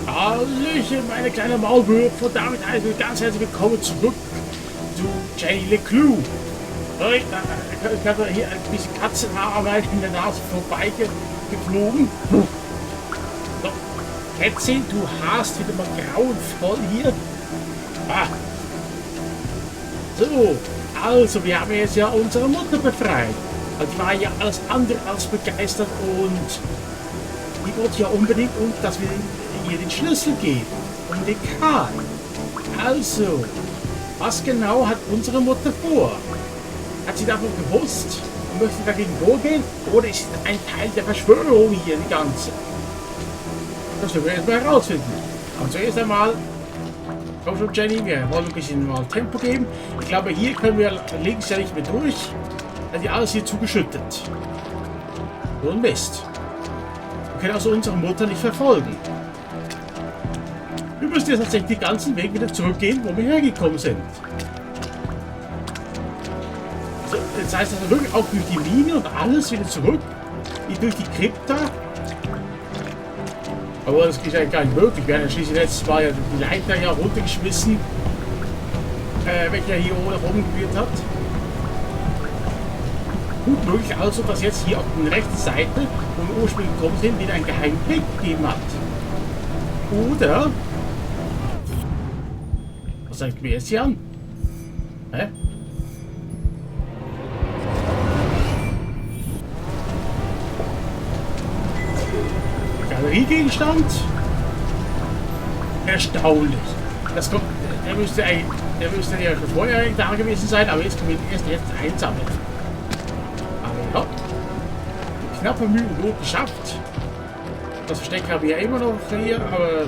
Hallöchen, meine kleine Maulwürfe, und damit also ganz herzlich willkommen zurück zu Jenny LeClue. Ich habe hier ein bisschen Katzenhaararbeit in der Nase vorbeigeflogen. So, Kätzchen, du hast wieder mal grauenvoll hier. Ah. So, also wir haben jetzt ja unsere Mutter befreit. Die war ja alles andere als begeistert und die wollte ja unbedingt, dass wir ihr den Schlüssel geben. Und Dekan. Also, was genau hat unsere Mutter vor? Hat sie davon gewusst und möchte dagegen vorgehen? Oder ist es ein Teil der Verschwörung hier, die ganze? Das werden wir erstmal herausfinden. Aber zuerst einmal, komm schon Jenny, wir wollen ein bisschen mal Tempo geben. Ich glaube, hier können wir links ja nicht mehr durch. Da ist ja alles hier zugeschüttet. So ein Mist. Wir können also unsere Mutter nicht verfolgen. Wir müssen jetzt tatsächlich den ganzen Weg wieder zurückgehen, wo wir hergekommen sind. So, das heißt also wirklich auch durch die Mine und alles wieder zurück. Wie durch die Krypta. Aber das ist ja gar nicht möglich. Wir haben ja schließlich letztes Mal ja die Leiter ja runtergeschmissen. Welcher hier oben geführt hat. Gut möglich also, dass jetzt hier auf der rechten Seite, wo wir ursprünglich gekommen sind, wieder ein geheimen Weg gegeben hat. Oder... Was sagt mir jetzt hier an? Hä? Galeriegegenstand? Erstaunlich. Das kommt, der müsste ja schon vorher da gewesen sein, aber jetzt können wir ihn erst jetzt einsammeln. Aber ja, knappe Mühe gut geschafft. Das Versteck habe ich ja immer noch hier, aber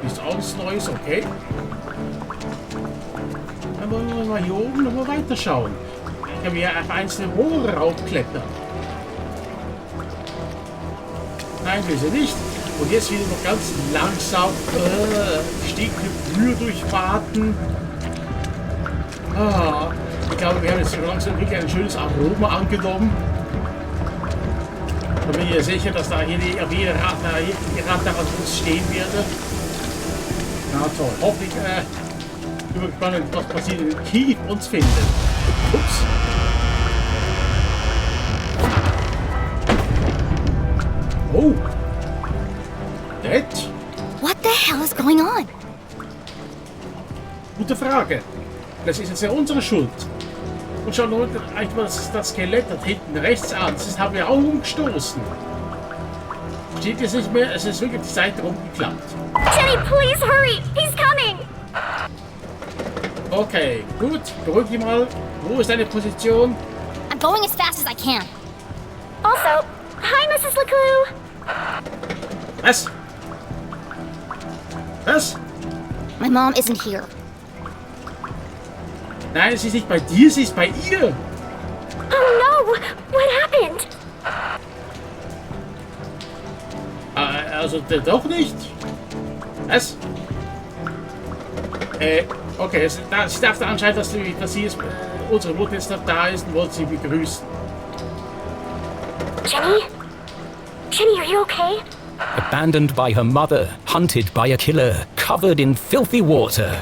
ist alles Neues, okay. Dann wollen wir mal hier oben nochmal weiterschauen. Ich kann mir auf einzelne Rohre raufklettern. Nein, wir sind nicht. Und jetzt wieder noch ganz langsam die Mühe durchfahrten. Ah, ich glaube, wir haben jetzt langsam wirklich ein schönes Aroma angenommen. Ich bin mir sicher, dass da hier auf jeder Rad an uns stehen werde. Na toll, hoffentlich übergespannt, was passiert, wenn Kief uns findet. Ups. Oh. Jetzt? What the hell is going on? Gute Frage. Das ist jetzt ja unsere Schuld. Und schau nur eigentlich mal das Skelett da hinten rechts an. Das haben wir auch umgestoßen. Steht jetzt nicht mehr, es ist wirklich die Seite rumgeklappt. Jenny, please hurry! He's coming! Okay, gut. Beruhig dich mal. Wo ist deine Position? I'm going as fast as I can. Also, hi, Mrs. LeClue! Was? Was? My mom isn't here. Nein, sie ist nicht bei dir, sie ist bei ihr. Oh no! What happened? Also doch nicht. Was? Okay, sie dachte anscheinend, dass sie ist, unsere Mutter jetzt da ist und wollte sie begrüßen. Jenny? Jenny, are you okay? Abandoned by her mother, hunted by a killer, covered in filthy water.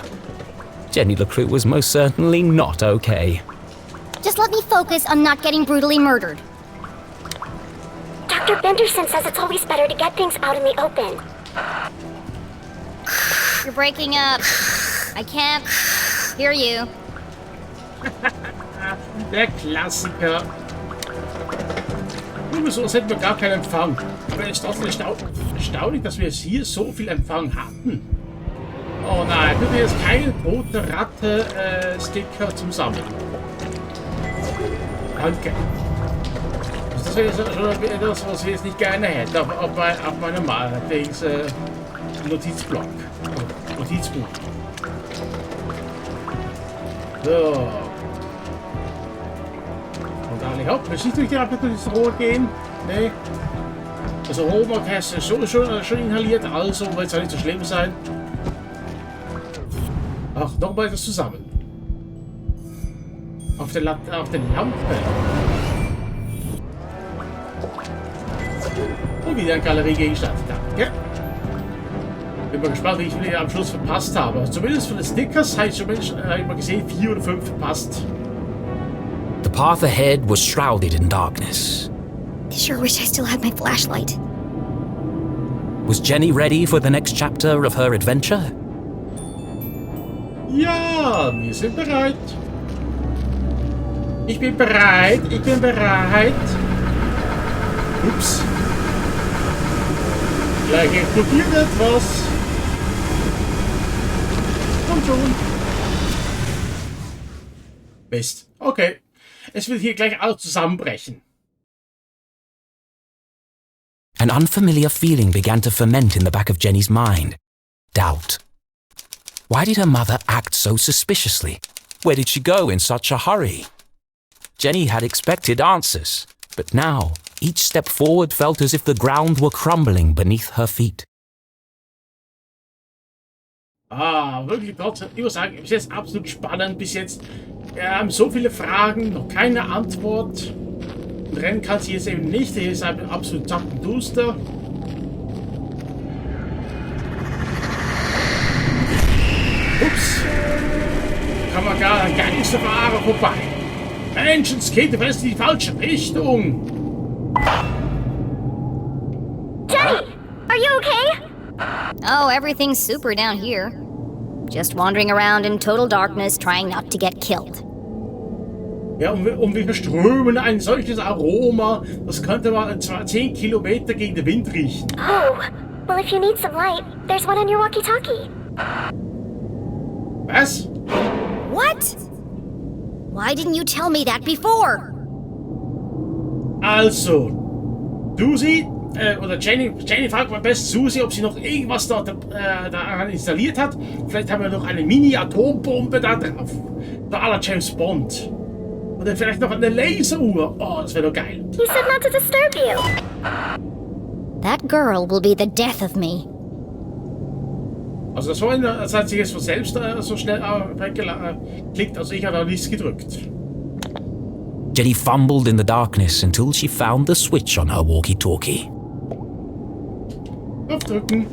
Jenny LeClue was most certainly not okay. Just let me focus on not getting brutally murdered. Dr. Benderson says it's always better to get things out in the open. You're breaking up. I can't hear you. Der Klassiker. So hätten wir gar keinen Empfang. Aber es ist trotzdem erstaunlich, dass wir jetzt hier so viel Empfang hatten. Oh nein, bitte jetzt keine rote Ratte-Sticker zum Sammeln. Danke. Das wäre schon etwas, was wir jetzt nicht gerne hätten auf meinem Notizblock. Notizbuch. So. Und alle hopp, wir nicht durch das Rohr gehen. Nee. Also Homework hast du schon inhaliert, also wird es ja nicht so schlimm sein. Ach, nochmal das zusammen. Auf der Lampe. Und wieder ein Galeriegegenstand. Danke. Bin mal gespannt, wie ich ihn am Schluss verpasst habe. Also zumindest von den Stickers habe ich zumindest immer gesehen, 4 oder 5 verpasst. The path ahead was shrouded in darkness. I sure wish I still had my flashlight. Was Jenny ready for the next chapter of her adventure? Ja, wir sind bereit. Ich bin bereit, ich bin bereit. Ups. Gleich explodiert etwas. Komm schon. Mist. Okay. Es wird hier gleich alles zusammenbrechen. An unfamiliar feeling began to ferment in the back of Jenny's mind. Doubt. Why did her mother act so suspiciously? Where did she go in such a hurry? Jenny had expected answers, but now each step forward felt as if the ground were crumbling beneath her feet. Wirklich trotzdem, ich muss sagen, bis jetzt absolut spannend. Bis jetzt so viele Fragen, noch keine Antwort. Rennen kann sie jetzt eben nicht, hier ist absolut zappenduster. Ups. Kann man gar an Gangsterfahrer vorbei. Menschenskind, du fährst in die falsche Richtung. Jenny! Are you okay? Oh, everything's super down here. Just wandering around in total darkness, trying not to get killed. Ja, und wir verströmen ein solches Aroma, das könnte man etwa 10 Kilometer gegen den Wind riechen. Oh, well, if you need some light, there's one on your walkie-talkie. Was? What? Why didn't you tell me that before? Also, Susi, oder Jenny fragt mal best Susi, ob sie noch irgendwas daran installiert hat. Vielleicht haben wir noch eine Mini-Atombombe da drauf. Da à la James Bond. Oder vielleicht noch eine Laseruhr. Oh, das wäre doch geil. You said not to disturb you. That girl will be the death of me. Also das hat sich jetzt von selbst so schnell weggeklickt, also ich habe da nichts gedrückt. Jenny fumbled in the darkness until she found the switch on her walkie-talkie. Aufdrücken.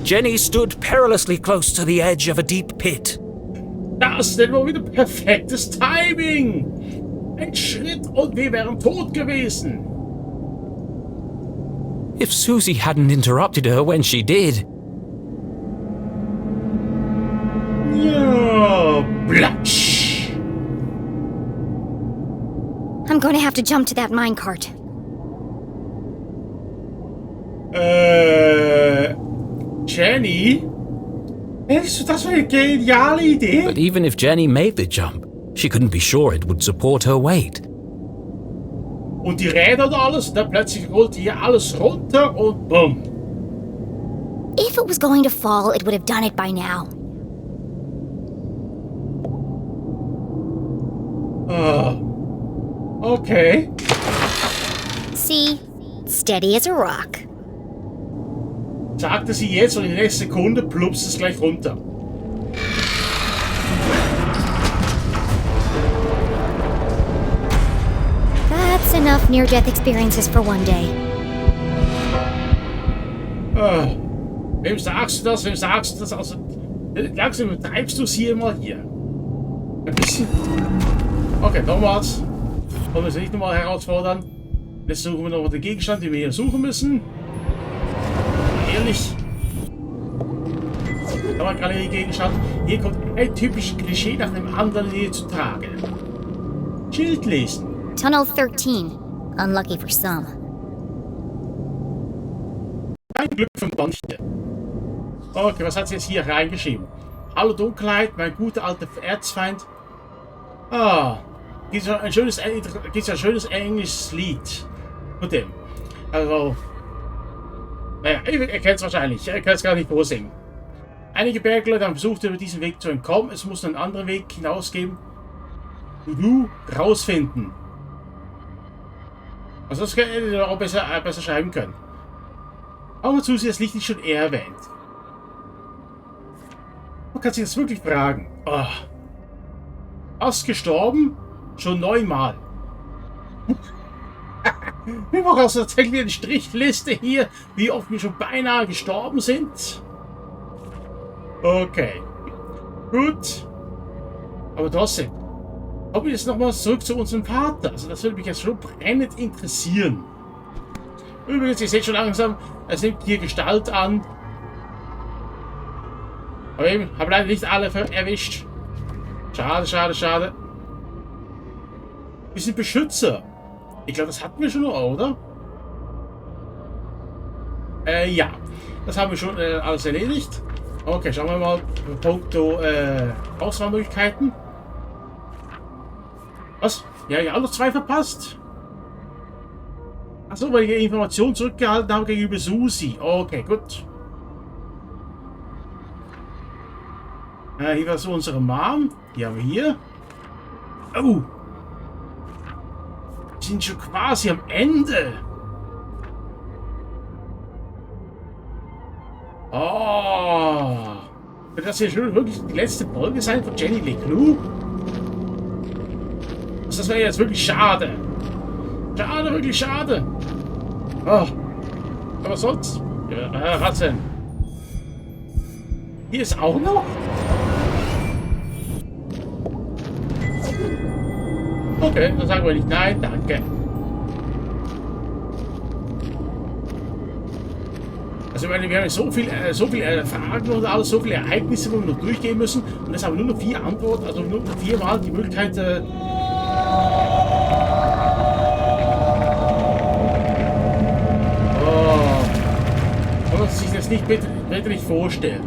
Jenny stood perilously close to the edge of a deep pit. Das ist wohl wieder perfektes Timing. Ein Schritt und wir wären tot gewesen. If Susie hadn't interrupted her when she did. Ja, platsch. I'm going to have to jump to that minecart. Jenny? Das war eine geniale Idee. But even if Jenny made the jump, she couldn't be sure it would support her weight. Und die Räder und alles, dann plötzlich rollte hier alles runter und bumm. If it was going to fall, it would have done it by now. Okay. See? Steady as a rock. Sagte sie jetzt und in der nächsten Sekunde plumpst es gleich runter. That's enough near-death experiences for one day. Wem sagst du das? Wem sagst du das? Also, langsam übertreibst du es hier mal hier. Ein bisschen. Okay, nochmals. Wollen wir es nicht nochmal herausfordern? Jetzt suchen wir noch den Gegenstand, den wir hier suchen müssen. Ehrlich. Da war gerade der Gegenstand. Hier kommt ein typisches Klischee nach dem anderen hier zu tragen. Schild lesen. Tunnel 13. Unlucky for some. Kein Glück für manche. Okay, was hat sie jetzt hier reingeschrieben? Hallo Dunkelheit, mein guter alter Erzfeind. Gibt ja ein schönes englisches Lied von dem. Also, naja, ihr kennt es wahrscheinlich. Ich kann es gar nicht vorsingen. Einige Bergleute haben versucht, über diesen Weg zu entkommen. Es muss einen anderen Weg hinausgeben. Du rausfinden. Also das hätte ihr auch besser schreiben können. Aber zusätzlich das Licht ist schon eher erwähnt. Man kann sich das wirklich fragen. Fast gestorben? Schon 9 Mal. Wir machen also tatsächlich eine Strichliste hier, wie oft wir schon beinahe gestorben sind. Okay. Gut. Aber trotzdem. Kommen wir jetzt nochmal zurück zu unserem Vater. Also das würde mich jetzt schon brennend interessieren. Übrigens, ihr seht schon langsam, es nimmt hier Gestalt an. Aber eben, habe leider nicht alle erwischt. Schade, schade, schade. Wir sind Beschützer. Ich glaube, das hatten wir schon, oder? Ja. Das haben wir schon alles erledigt. Okay, schauen wir mal. Punkto Auswahlmöglichkeiten. Was? Ja, ja, noch 2 verpasst. Achso, weil ich Informationen zurückgehalten habe gegenüber Susi. Okay, gut. Hier war so unsere Mom. Die haben wir hier. Oh. Wir sind schon quasi am Ende. Oh. Wird das hier schon wirklich die letzte Folge sein von Jenny Leclou? Das wäre jetzt wirklich schade. Schade, wirklich schade. Oh. Aber sonst. Ja, Ratzen. Hier ist auch noch. Okay, dann sagen wir nicht nein, danke. Also ich meine, wir haben so viel Fragen und alles, so viele Ereignisse, wo wir noch durchgehen müssen. Und das haben wir nur noch 4 Antworten, also nur noch 4-mal die Möglichkeit. Man muss sich das bitte nicht vorstellen.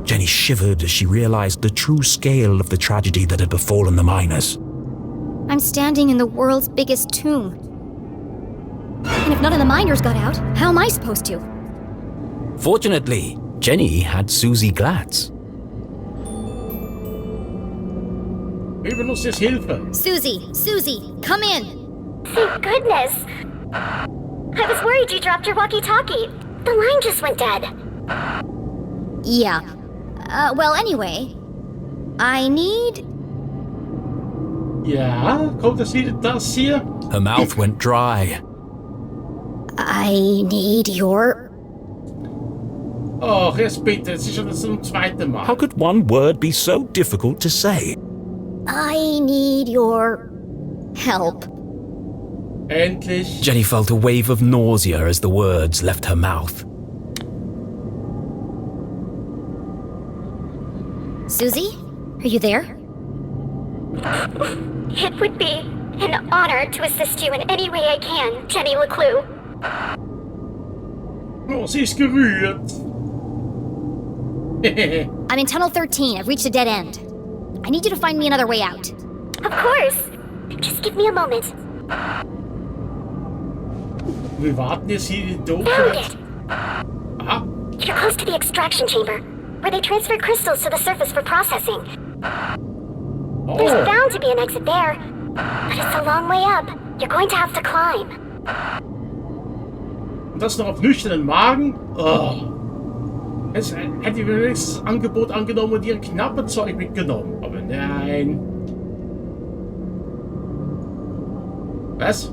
Jenny shivered as she realized the true scale of the tragedy that had befallen the miners. I'm standing in the world's biggest tomb. And if none of the miners got out, how am I supposed to? Fortunately, Jenny had Susie Glatz. Wir benutzen jetzt Hilfe. Susie, come in. Thank goodness. I was worried you dropped your walkie-talkie. The line just went dead. Yeah. Well, anyway, I need... Ja, kommt das wieder das hier? Her mouth went dry. I need your... Oh, jetzt bitte, es ist schon das zum 2. Mal. How could one word be so difficult to say? I need your... help. Endlich. Jenny felt a wave of nausea as the words left her mouth. Susie, are you there? It would be an honor to assist you in any way I can, Jenny Leclou. Oh, sie ist gerührt. I'm in Tunnel 13. I've reached a dead end. I need you to find me another way out. Of course. Just give me a moment. Wir warten jetzt hier in den Found it. Aha. You're close to the extraction chamber, where they transfer crystals to the surface for processing. There's Oh. bound to be an exit there, but it's a long way up. You're going to have to climb. Und das noch auf nüchternen Magen? Oh. Jetzt hätte ich wenigstens das Angebot angenommen und ihr knappe Zeug mitgenommen. Aber nein. Was?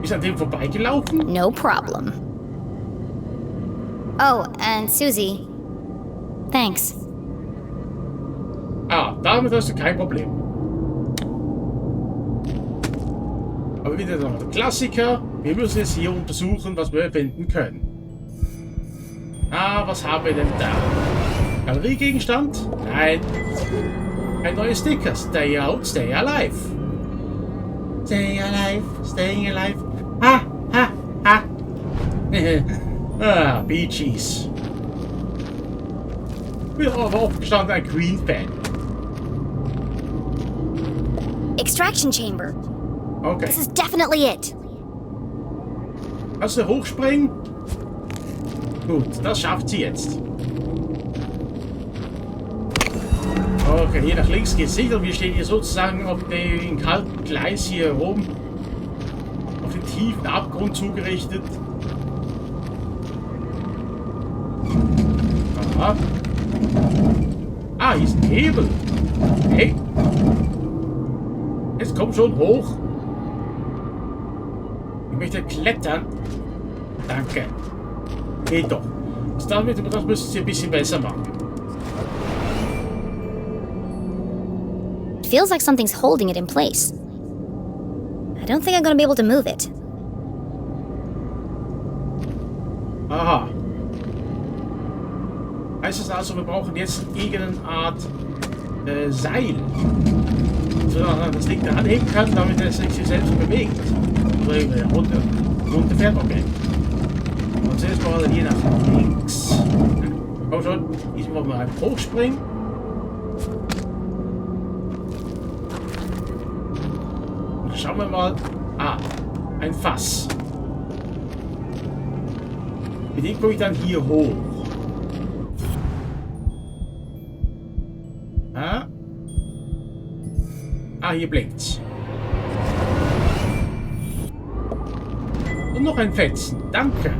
Ist an dem vorbeigelaufen? No problem. Oh, and Susie, thanks. Ah, damit hast du kein Problem. Aber wieder noch der Klassiker. Wir müssen jetzt hier untersuchen, was wir finden können. Ah, was haben wir denn da? Galeriegegenstand? Nein. Ein neues Sticker. Stay out, stay alive. Stay alive, staying alive. Ha, ha, ha. Ah, Bee Gees. Ich bin aber aufgestanden, ein Queen-Fan. Extraction chamber. Okay. This is definitely it. Kannst du hochspringen? Gut, das schafft sie jetzt. Okay, hier nach links geht's nicht und wir stehen hier sozusagen auf dem kalten Gleis hier oben. Auf den tiefen Abgrund zugerichtet. Aha. Ah, hier ist ein Hebel. Hey. Jetzt komm schon hoch. möchte klettern. Danke. Geht doch. Das müsst ihr ein bisschen besser machen. It feels like something's holding it in place. I don't think I'm gonna be able to move it. Aha. Heißt es also, wir brauchen jetzt irgendeine Art Seil, so dass das Ding da anheben kann, damit es sich selbst bewegt. Oder runterfährt, okay. Und zuerst mal hier nach links. Komm schon, diesmal mal einfach hochspringen. Und schauen wir mal. Ah, ein Fass. Mit dem komme ich dann hier hoch. Ah, hier blinkt's. Und noch ein Fetzen. Danke.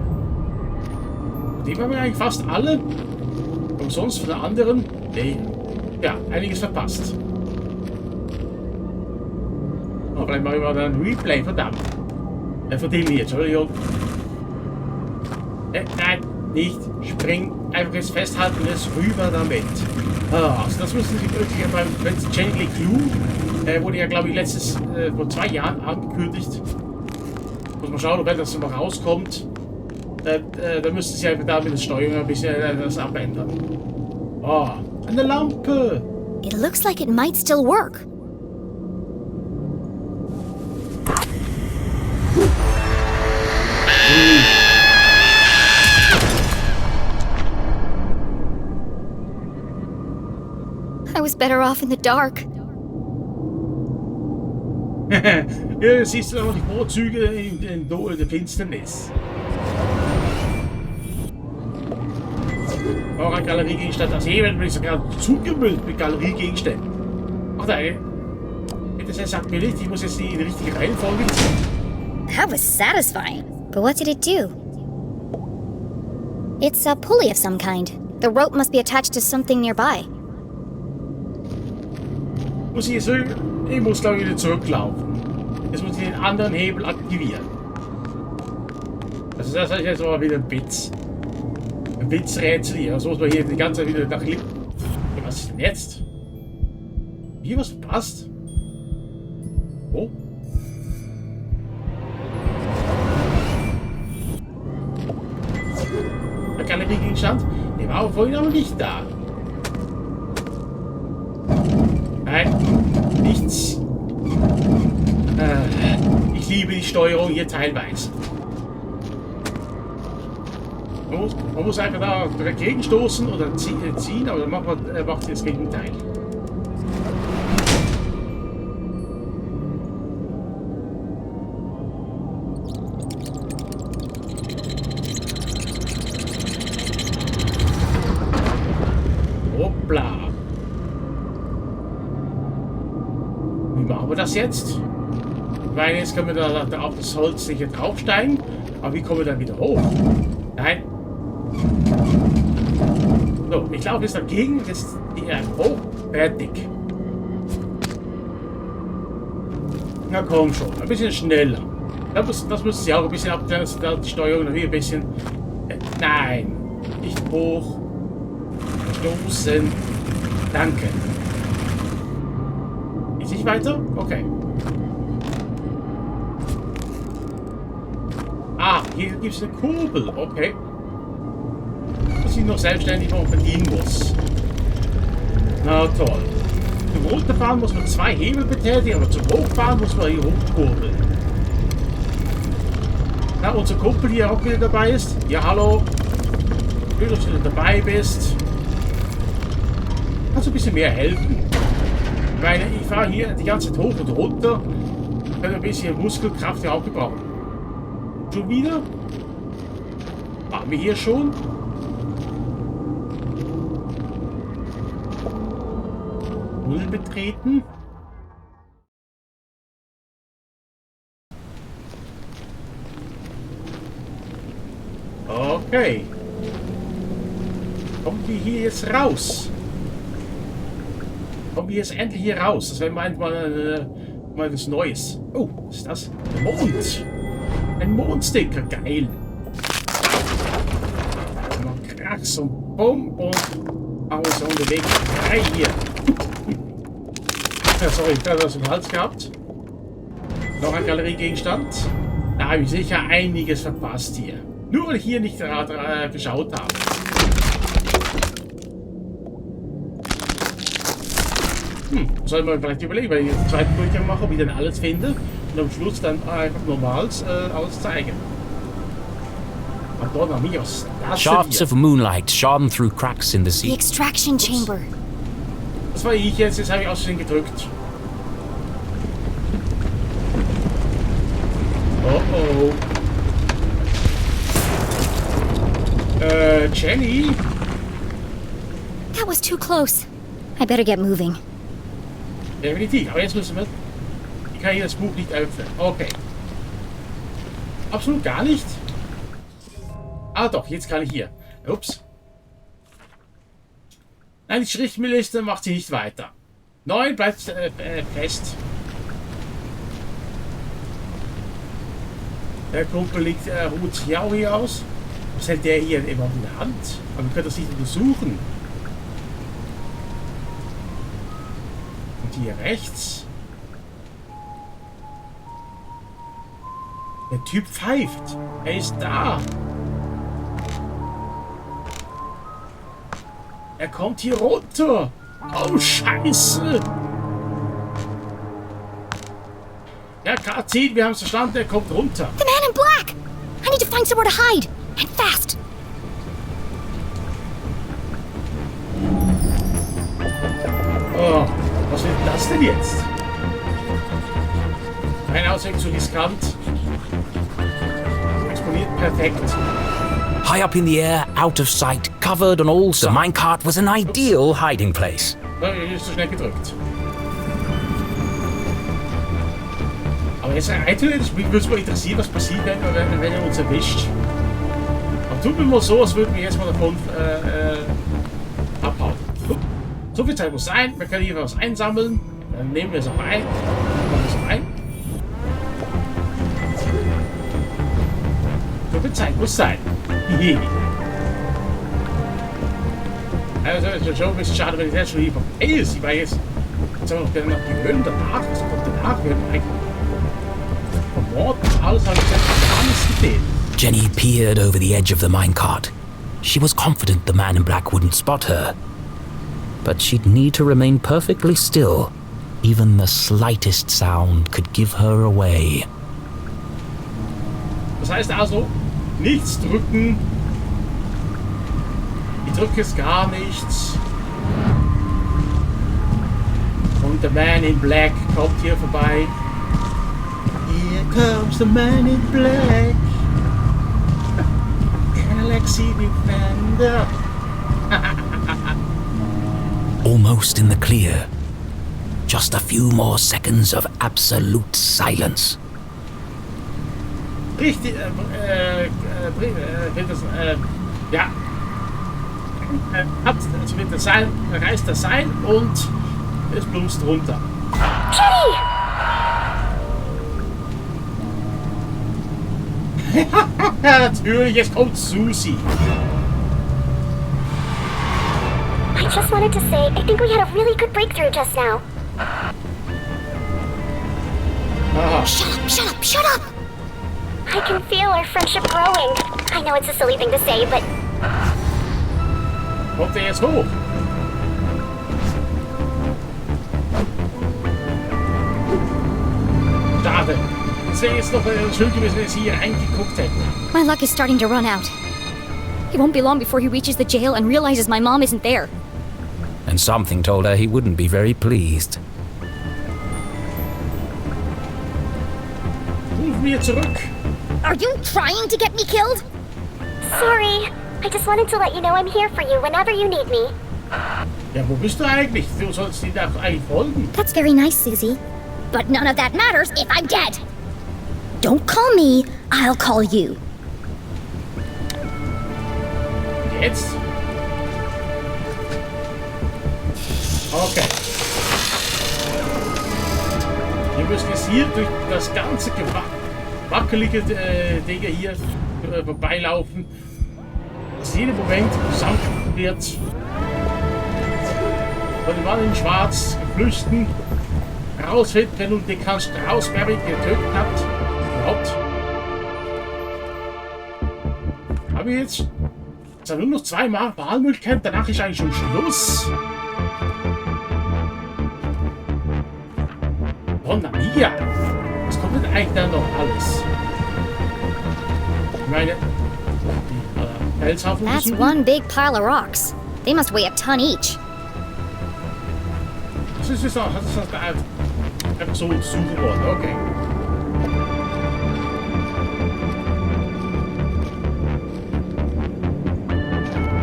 Die haben wir eigentlich fast alle. Und sonst von den anderen. Ja, einiges verpasst. Aber vielleicht machen wir dann ein Replay, verdammt. Von dem hier, Entschuldigung. Nein, nicht. Spring. Einfach jetzt festhalten und jetzt rüber damit. Ah, also das müssen Sie wirklich beim Jenny Clue, wurde ja glaube ich vor 2 Jahren angekündigt. Muss man schauen, ob das noch rauskommt. Da müssten Sie einfach da mit der Steuerung ein bisschen das abändern. Oh, eine Lampe! It looks like it might still work. I was better off in the dark. Ja, siehst du noch die Vorzüge in der Finsternis. Auch ein Galeriegegenstand. Also hier werden wir sogar zugemüllt mit Galeriegegenständen. Ach nein. Das sagt mir nicht, ich muss jetzt die richtige Reihenfolge ziehen. That was satisfying. But what did it do? It's a pulley of some kind. The rope must be attached to something nearby. Ich muss glaube ich wieder zurücklaufen. Jetzt muss ich den anderen Hebel aktivieren. Also das ist jetzt aber wieder ein Witz. Ein Witzrätsel hier. Also muss man hier die ganze Zeit wieder nach links. Was ist denn jetzt? Hier was passt? Oh. Der Galeriegegenstand? Der war vorhin aber nicht da. Nein, nichts. Ich liebe die Steuerung hier teilweise. Man muss einfach da dagegen stoßen oder ziehen, aber dann macht das Gegenteil. Hoppla. Wie machen wir das jetzt? Ich meine, jetzt können wir da auf das Holz sicher draufsteigen, aber wie kommen wir dann wieder hoch? Nein. So, ich laufe jetzt dagegen, jetzt hoch, fertig. Na komm schon, ein bisschen schneller. Das müsste sie auch ein bisschen abtrennen, die Steuerung noch hier ein bisschen. Nein, nicht hoch. Stoßen. Danke. Ist nicht weiter? Okay. Ah, hier gibt es eine Kurbel. Okay. Dass ich noch selbstständig noch bedienen muss. Na toll. Zum Runterfahren muss man 2 Hebel betätigen, aber zum Hochfahren muss man hier hochkurbeln. Na, unser Kumpel hier auch wieder dabei ist. Ja, hallo. Schön, dass du dabei bist. Kannst du ein bisschen mehr helfen? Weil ich fahre hier die ganze Zeit hoch und runter. Ich kann ein bisschen Muskelkraft ja auch gebrauchen. Schon wieder? Waren wir hier schon? Null betreten? Okay. Kommen wir hier jetzt raus? Kommen wir jetzt endlich hier raus? Das wäre mal was Neues. Oh, was ist das? Der Mond. Ein Mondsticker, geil. Noch Krachs und Bumm und machen wir so unterwegs. 3 hier. Ja, sorry, ich habe das im Hals gehabt. Noch ein Galeriegegenstand. Da habe ich sicher einiges verpasst hier. Nur weil ich hier nicht geschaut habe. Soll man vielleicht überlegen, weil ich den zweiten Durchgang mache, ob ich dann alles finde und am Schluss dann einfach normals alles zeigen. Madonna Mios, das Shafts of moonlight shone through cracks in the The sea. extraction chamber. Das war ich jetzt habe ich aus Versehen gedrückt. Oh oh. Jenny? That was too close. I better get moving. Definitiv, aber jetzt müssen wir... Ich kann hier das Buch nicht öffnen. Okay. Absolut gar nicht. Ah doch, jetzt kann ich hier. Ups. Nein, die Schriftliste macht sie nicht weiter. 9 bleibt fest. Der Kumpel liegt, ruht sich auch hier aus. Was hält der hier immer in der Hand? Aber wir können das nicht untersuchen. Und hier rechts. Der Typ pfeift. Er ist da. Er kommt hier runter. Oh, Scheiße. Ja, K10, wir haben es verstanden. Er kommt runter. The man in black! I need to find somewhere to hide. And fast. Oh, was wird das denn jetzt? Kein Ausweg zu riskant. Explodiert perfekt. High up in the air, out of sight, covered on all sides, the minecart was an ideal hiding place. Ich ist so schnell gedrückt. Aber jetzt eigentlich würde es mal interessieren, was passiert, wenn er uns erwischt. Aber tut mir mal so, als würden wir jetzt mal davon abhauen. So viel Zeit muss sein. Wir können hier was einsammeln. Dann nehmen wir es auch ein. So viel Zeit muss sein. Also es ist schon ein bisschen schade, wenn ich jetzt schon hier vorbei ist. Ich war jetzt noch die Höhlen danach. Was kommt danach? Wir haben eigentlich vom Mord alles habe ich jetzt gar nichts gesehen. Jenny peered over the edge of the minecart. She was confident the man in black wouldn't spot her. But she'd need to remain perfectly still. Even the slightest sound could give her away. Das heißt also, nichts drücken. Ich drücke jetzt gar nichts. Und der Man in Black kommt hier vorbei. Here comes the Man in Black. Galaxy Defender. Almost in the clear. Just a few more seconds of absolute silence. Richtig, ja. Also mit das Seil, reißt das Seil und es plumpst runter. Natürlich, jetzt kommt Susi. I just wanted to say, I think we had a really good breakthrough just now. Aha. Shut up, shut up! I can feel our friendship growing. I know it's a silly thing to say, but Kommt er jetzt hoch? Schade. Es wäre jetzt noch schön gewesen, wenn sie hier reingeguckt hätten. My luck is starting to run out. It won't be long before he reaches the jail and realizes my mom isn't there. And something told her he wouldn't be very pleased. Ruf mir zurück. Are you trying to get me killed? sorry. I just wanted to let you know I'm here for you whenever you need me. Ja, wo bist du eigentlich? Du sollst dir doch eigentlich folgen. That's very nice, Susie. But none of that matters if I'm dead. Don't call me, I'll call you. Jetzt? Okay. Wir müssen jetzt hier durch das ganze wackelige Dinge hier vorbeilaufen, dass jeden Moment gesankt wird. Von dem Mann in Schwarz flüchten, herausfinden, wer nun Dekan Straussberry getötet hat. Überhaupt. Haben wir jetzt nur noch 2 Wahlmöglichkeiten, danach ist eigentlich schon Schluss. Donna Mia! Was kommt denn eigentlich dann noch alles? Ich meine, die Felshaufen. That's one big pile of rocks. They must weigh a ton each. Das ist einfach so suchen worden, okay.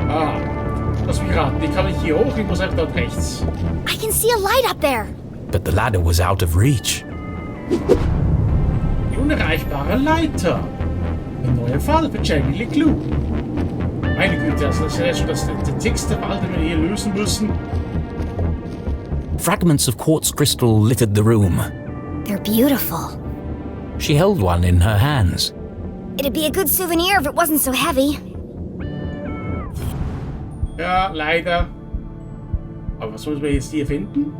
Ah, das mich raten. Die kann ich hier hoch, ich muss einfach dort rechts. I can see a light up there. But the ladder was out of reach. Die unerreichbare Leiter. Ein neuer Fall für Jamie Lee Clue. Meine Güte, das ist ja schon der dickste Fall, den wir hier lösen müssen. Fragments of quartz crystal littered the room. They're beautiful. She held one in her hands. It'd be a good souvenir if it wasn't so heavy. Ja, leider. Aber was müssen wir jetzt hier finden?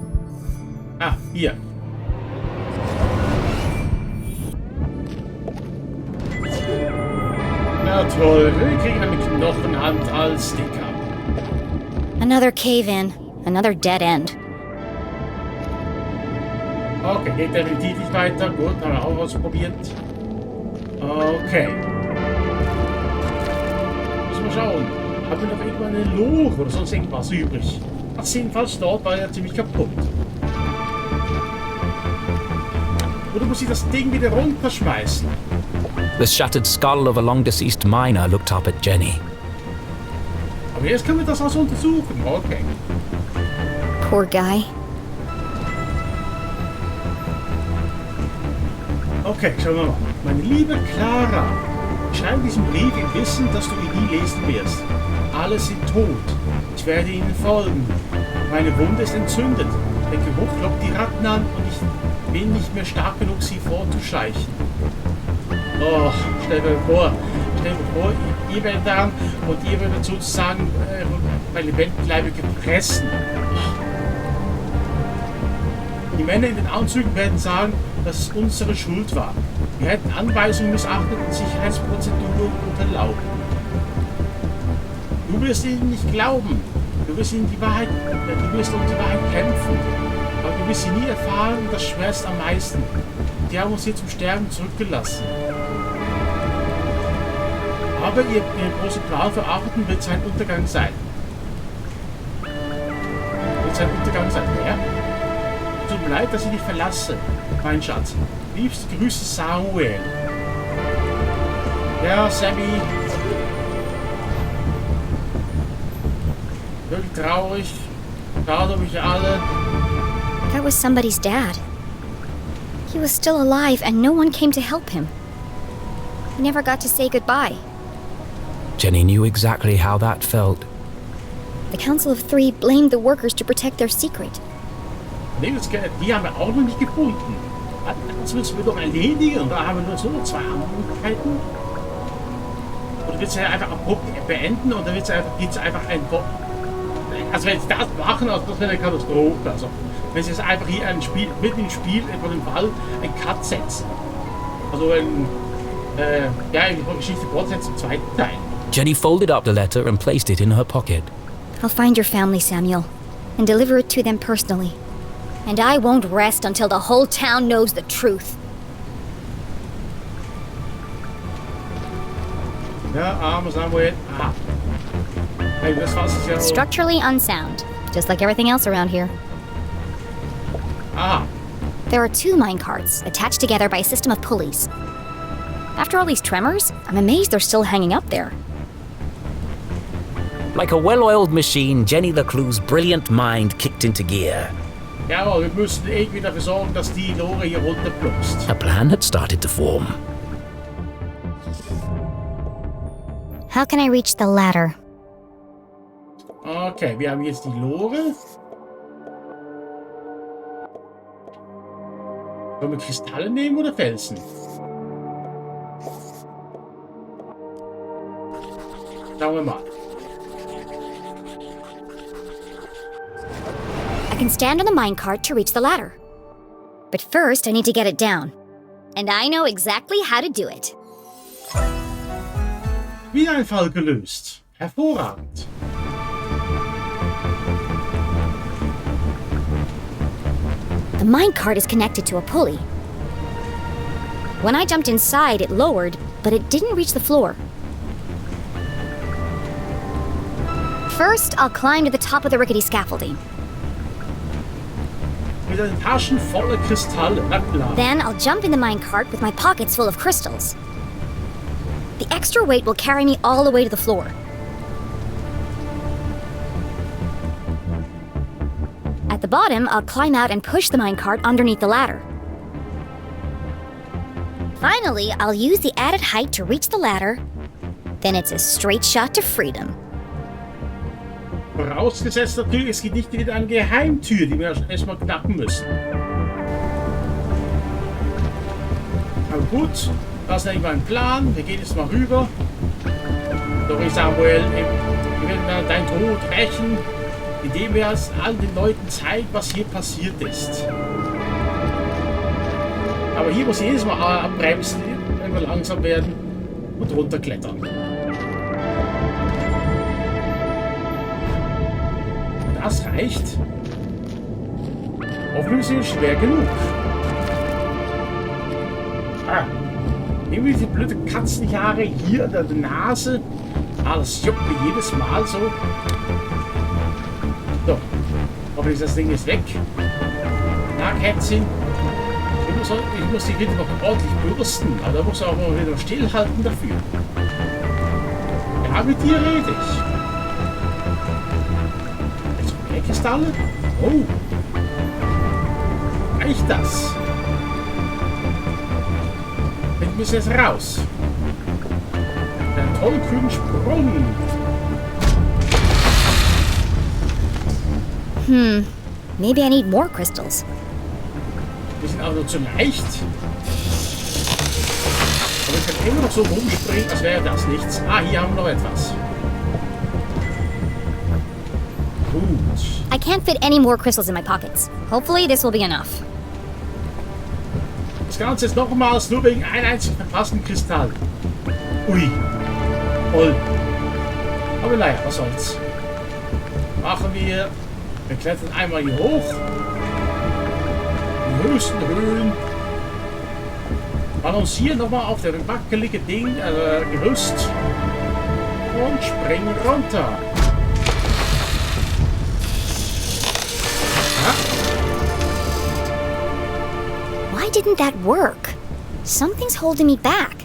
Ah, hier. Na toll, wir kriegen eine Knochenhand als Sticker. Another cave-in. Another dead end. Okay, geht definitiv nicht weiter. Gut, haben wir auch ausprobiert. Okay. Müssen wir schauen. Haben wir noch irgendwann eine Lore oder sonst irgendwas übrig? Ach, jedenfalls dort war er ziemlich kaputt. Oder muss ich das Ding wieder runterschmeißen? The shattered skull of a long-deceased miner looked up at Jenny. Aber jetzt können wir das also untersuchen. Okay. Poor guy. Okay, schauen wir mal. Meine liebe Clara, ich schreibe diesen Brief im Wissen, dass du ihn nie lesen wirst. Alle sind tot. Ich werde ihnen folgen. Meine Wunde ist entzündet. Der Geruch lockt die Ratten an und ich bin nicht mehr stark genug, sie vorzuschleichen. Oh, stell dir vor, ihr werdet daran und ihr werdet sozusagen bei lebendigem Leibe gepressen. Die Männer in den Anzügen werden sagen, dass es unsere Schuld war. Wir hätten Anweisungen missachtet und Sicherheitsprozeduren unterlaufen. Du wirst ihnen nicht glauben. Du wirst um die Wahrheit kämpfen. Aber du wirst sie nie erfahren und das schmerzt am meisten. Die haben uns hier zum Sterben zurückgelassen. Aber ihr großer Plan für Arten wird sein Untergang sein. Ja? Tut mir leid, dass ich dich verlasse, mein Schatz. Liebste Grüße, Samuel. Ja, Sammy. Wirklich traurig. Schade um mich alle. That was somebody's dad. He was still alive and no one came to help him. He never got to say goodbye. Jenny knew exactly how that felt. The Council of Three blamed the workers to protect their secret. Die haben wir auch noch nicht gefunden. Das müssen wir doch erledigen. Und da haben wir nur so 2 Möglichkeiten. Oder wird es ja einfach abrupt beenden und dann geht es einfach ein... Also wenn sie das machen, also das wäre eine Katastrophe. Also wenn sie jetzt einfach hier mitten im Spiel von dem Fall ein Cut setzen. Also in die Geschichte fortsetzen im 2. Teil. Jenny folded up the letter and placed it in her pocket. I'll find your family, Samuel, and deliver it to them personally. And I won't rest until the whole town knows the truth. Ja, armer Samuel. Ah. Hey, das war's ja. Structurally unsound, just like everything else around here. Ah. There are 2 minecarts attached together by a system of pulleys. After all these tremors, I'm amazed they're still hanging up there. Like a well-oiled machine, Jenny LeClue's brilliant mind kicked into gear. Ja, aber wir müssen irgendwie dafür sorgen, dass die Lore hier runterplumpst. A plan had started to form. How can I reach the ladder? Okay, wir haben jetzt die Lore. Sollen wir Kristalle nehmen oder Felsen? Schauen wir mal. I can stand on the minecart to reach the ladder. But first, I need to get it down. And I know exactly how to do it. Wieder ein Fall gelöst. Hervorragend. The minecart is connected to a pulley. When I jumped inside, it lowered, but it didn't reach the floor. First, I'll climb to the top of the rickety scaffolding. Mit den Taschen voller Kristalle, na klar. Then I'll jump in the minecart with my pockets full of crystals. The extra weight will carry me all the way to the floor. At the bottom, I'll climb out and push the minecart underneath the ladder. Finally, I'll use the added height to reach the ladder. Then it's a straight shot to freedom. Vorausgesetzt natürlich, es geht nicht wieder eine Geheimtür, die wir erstmal knacken müssen. Aber gut, das ist eigentlich mein Plan. Wir gehen jetzt mal rüber. Doch ich Samuel, wir werden deinen Tod rächen, indem wir es all den Leuten zeigen, was hier passiert ist. Aber hier muss ich jedes Mal abbremsen, wenn wir langsam werden und runterklettern. Das reicht. Hoffentlich sind wir schwer genug. Ah, irgendwie diese blöde Katzenhaare hier an der Nase. Das juckt mir jedes Mal so. So, hoffentlich das Ding ist weg. Na, Kätzchen. Ich muss die wieder noch ordentlich bürsten, aber da muss auch mal wieder stillhalten dafür. Ja, mit dir rede ich. Kristalle? Oh! Reicht das? Wir müssen jetzt raus. Einen tollen kühlen Sprung. Maybe I need more crystals. Wir sind auch nur zu leicht. Aber wir können immer noch so rumspringen, als wäre das nichts. Ah, hier haben wir noch etwas. I can't fit any more crystals in my pockets. Hopefully this will be enough. Das Ganze ist nochmals nur wegen einem einzigen verpassten Kristall. Ui. Voll. Aber naja, was soll's. Machen wir. Wir klettern einmal hier hoch. Die höchsten Höhen. Balancieren nochmal auf der wackelige Ding, Gerüst. Und springen runter. Why didn't that work? Something's holding me back.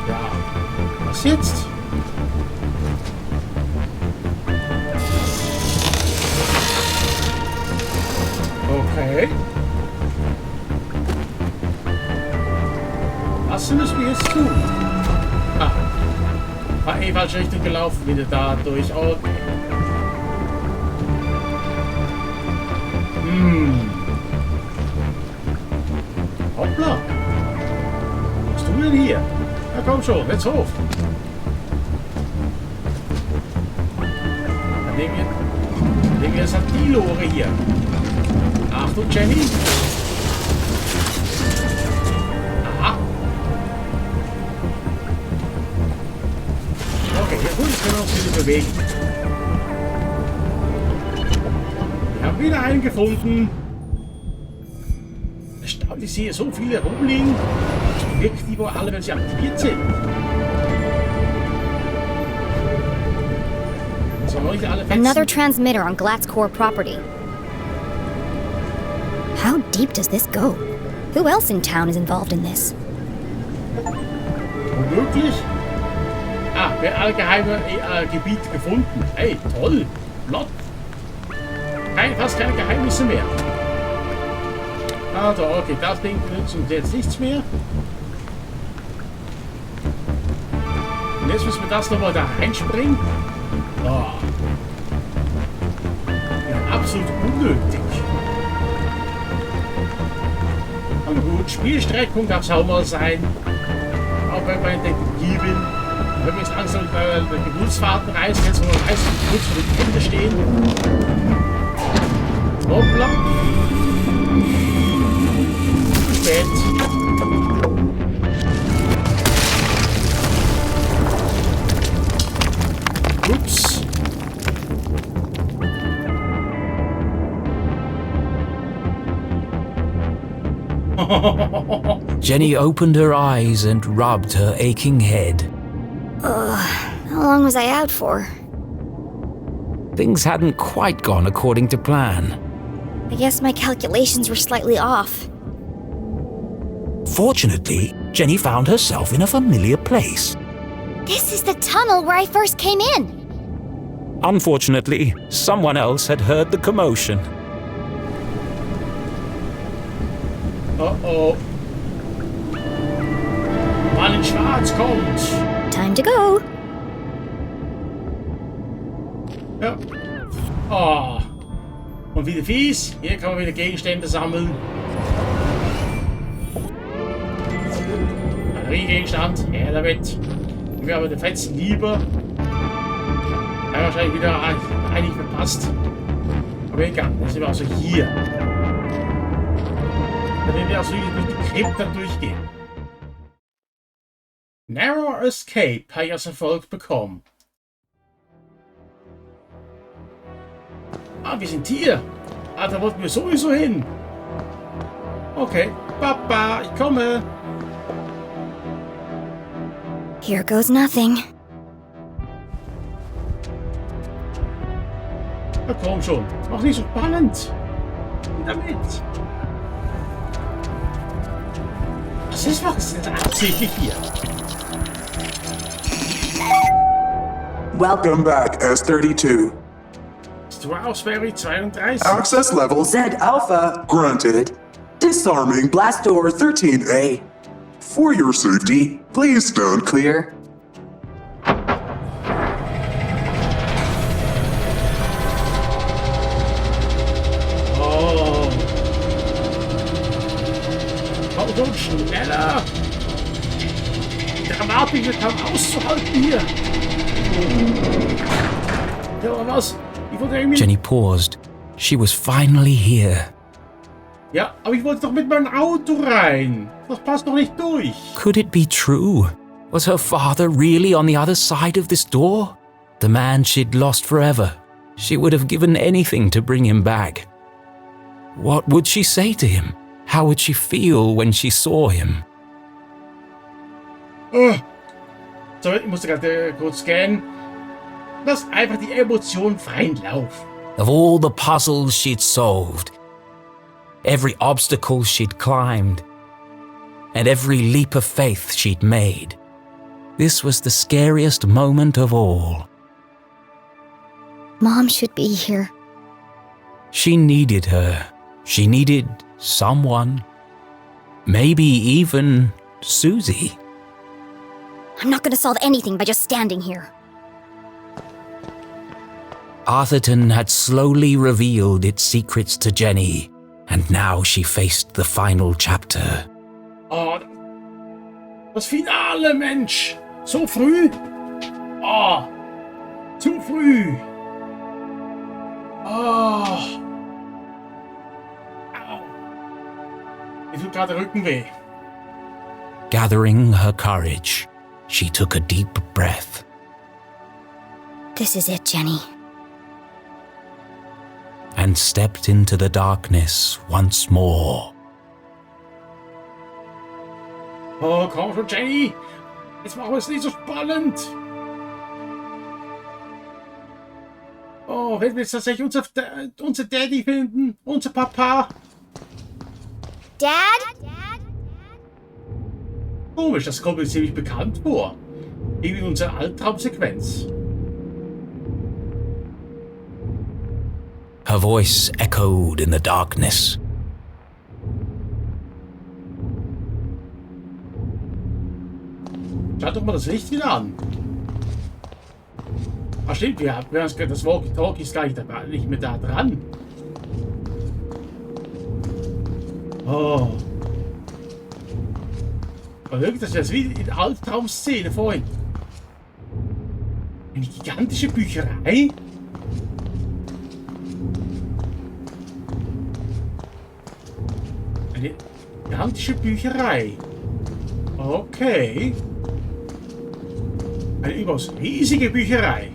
Ja, was jetzt? Okay. Was müssen wir jetzt tun? Ah, war eh falsche Richtung gelaufen, wieder da durch. Okay. Hoppla. Was tun wir denn hier? Na komm schon, jetzt hoch. Dann nehmen wir jetzt die Lore hier. Achtung, Jenny. Aha. Okay, ja gut, jetzt können wir uns wieder bewegen. Wir haben wieder einen gefunden. Erstaunlich, ich sehe so viele rumliegen. Die wirken die wohl alle, wenn sie aktiviert sind. So, noch nicht alle fetzen. Another transmitter on Glatt's core property. How deep does this go? Who else in town is involved in this? Womöglich? Ah, wir alle geheime Gebiete gefunden. Hey, toll. Flott. Fast keine Geheimnisse mehr. Also, okay, das Ding nützt uns jetzt nichts mehr. Und jetzt müssen wir das nochmal da reinspringen. Oh. Ja, absolut unnötig. Aber gut, Spielstreckung darf es auch mal sein. auch bei meinen Detektiven. Wenn wir jetzt langsam den Geburtsfahrten reisen, jetzt wo wir meistens kurz vor dem Ende stehen. Hoppla. Zu spät. Ups. Jenny opened her eyes and rubbed her aching head. How long was I out for? Things hadn't quite gone according to plan. I guess my calculations were slightly off. Fortunately, Jenny found herself in a familiar place. This is the tunnel where I first came in. Unfortunately, someone else had heard the commotion. Oh. Mann in Schwarz kommt. Time to go. Ja. Oh. Und wieder fies. Hier kann man wieder Gegenstände sammeln. Batteriegegenstand. Ja, damit. Ich wäre aber den Fetzen lieber. Ja, wahrscheinlich wieder eigentlich verpasst. Aber egal. Dann sind wir also hier. Dann werden wir also durch die Krypta durchgehen. Narrow Escape habe ich als Erfolg bekommen. Ah, wir sind hier. Ah, da wollten wir sowieso hin. Okay. Papa, ich komme. Here goes nothing. Na komm schon. Mach nicht so spannend. Damit. Was ist denn absichtlich hier? Welcome back, S32. Straussberry 32. Access level Z Alpha granted. Disarming blast door 13A. For your safety, please stand clear. Oh. Komm schon, schneller. Die Dramatik wird kaum auszuhalten hier. Ja, aber was? Ich wollte irgendwie... Jenny paused. She was finally here. Ja, aber ich wollte doch mit meinem Auto rein. Das passt doch nicht durch. Could it be true? Was her father really on the other side of this door? The man she'd lost forever. She would have given anything to bring him back. What would she say to him? How would she feel when she saw him? Oh. So, ich musste gerade kurz scannen. Lass einfach die Emotionen freien Lauf. Of all the puzzles she'd solved, every obstacle she'd climbed, and every leap of faith she'd made, this was the scariest moment of all. Mom should be here. She needed her. She needed someone. Maybe even Susie. I'm not gonna solve anything by just standing here. Arthurton had slowly revealed its secrets to Jenny, and now she faced the final chapter. Oh, das Finale, Mensch! So früh? Oh, zu früh! Oh. Au. Mir tut gerade der Rücken weh. Gathering her courage, she took a deep breath. This is it, Jenny. And stepped into the darkness once more. Oh, komm schon, Jenny! Jetzt machen wir es nicht so spannend! Oh, werden wir jetzt tatsächlich unser Daddy finden? Unser Papa? Dad? Komisch, das kommt mir ziemlich bekannt vor. Irgendwie in unserer Albtraumsequenz. Her voice echoed in the darkness. Schaut doch mal das Licht wieder an. Ah, stimmt, wir haben das Walkie-Talkie ist gar nicht mehr da dran. Oh. Aber wirklich, das ist wie in der Albtraumszene vorhin. Eine gigantische Bücherei? Eine gigantische Bücherei. Okay. Eine überaus riesige Bücherei.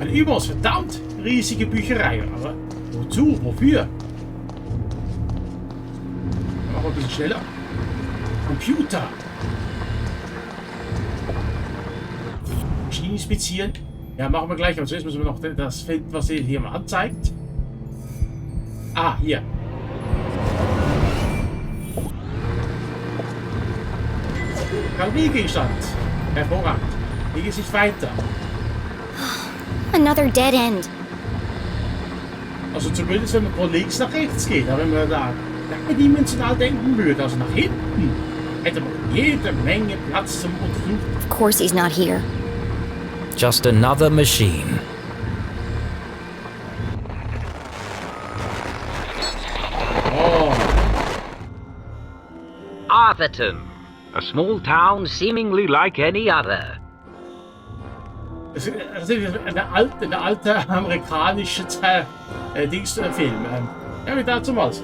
Eine überaus verdammt riesige Bücherei. Aber wozu? Wofür? Machen wir ein bisschen schneller. Computer. Maschinen inspizieren. Ja, machen wir gleich. Aber zuerst müssen wir noch das finden, was er hier mal anzeigt. Ah, hier. Kaloriegegenstand. Hervorragend. Hier geht es nicht weiter. Another dead end. Also zumindest wenn man von links nach rechts geht. Aber wenn man da dimensional denken würde, also nach hinten, hätte man jede Menge Platz zum Untersuchen. Of course he's not here. Just another machine. Oh, Atherton, a small town seemingly like any other. das ist eine alte amerikanische Film. Ja, wie damals.